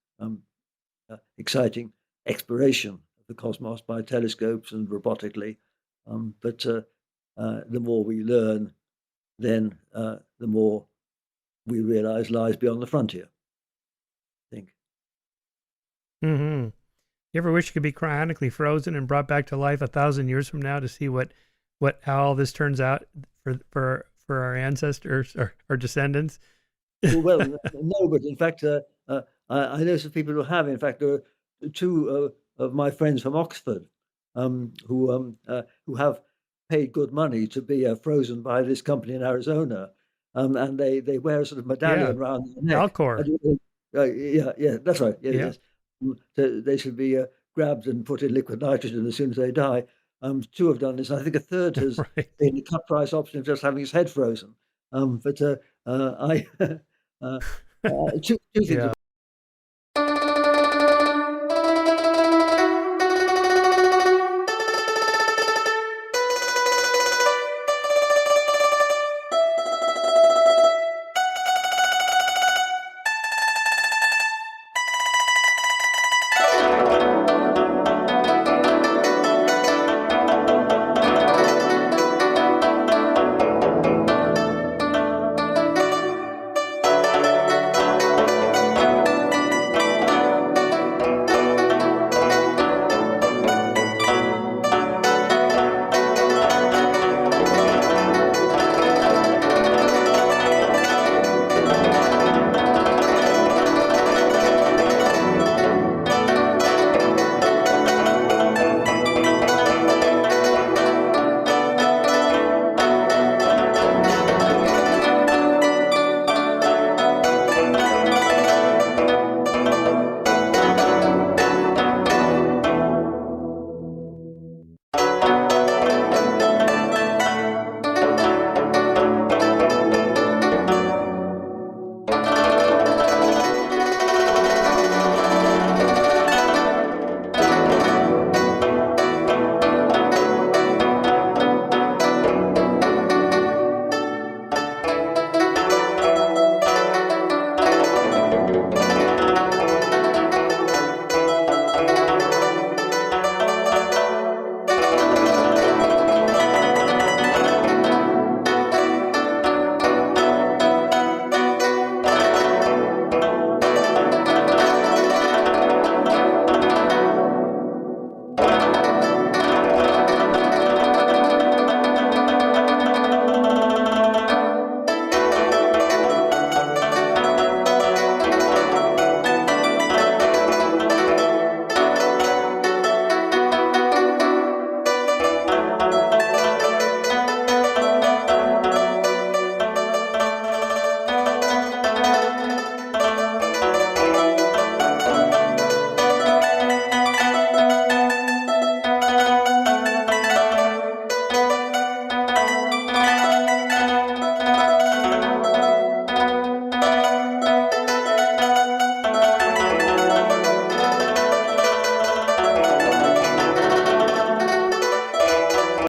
exciting exploration of the cosmos by telescopes and robotically. But the more we learn, then the more we realize lies beyond the frontier, I think. Mm-hmm. You ever wish you could be cryonically frozen and brought back to life 1,000 years from now to see how all this turns out for our ancestors or descendants? Well, no, but in fact, I know some people who have. In fact, there are two of my friends from Oxford who have paid good money to be frozen by this company in Arizona, and they wear a sort of medallion around their neck. Alcor. Yeah, that's right. Yeah, Yeah. yes. So they should be grabbed and put in liquid nitrogen as soon as they die. Two have done this. I think a third has Right. been the cut price option of just having his head frozen. But I two things Yeah. about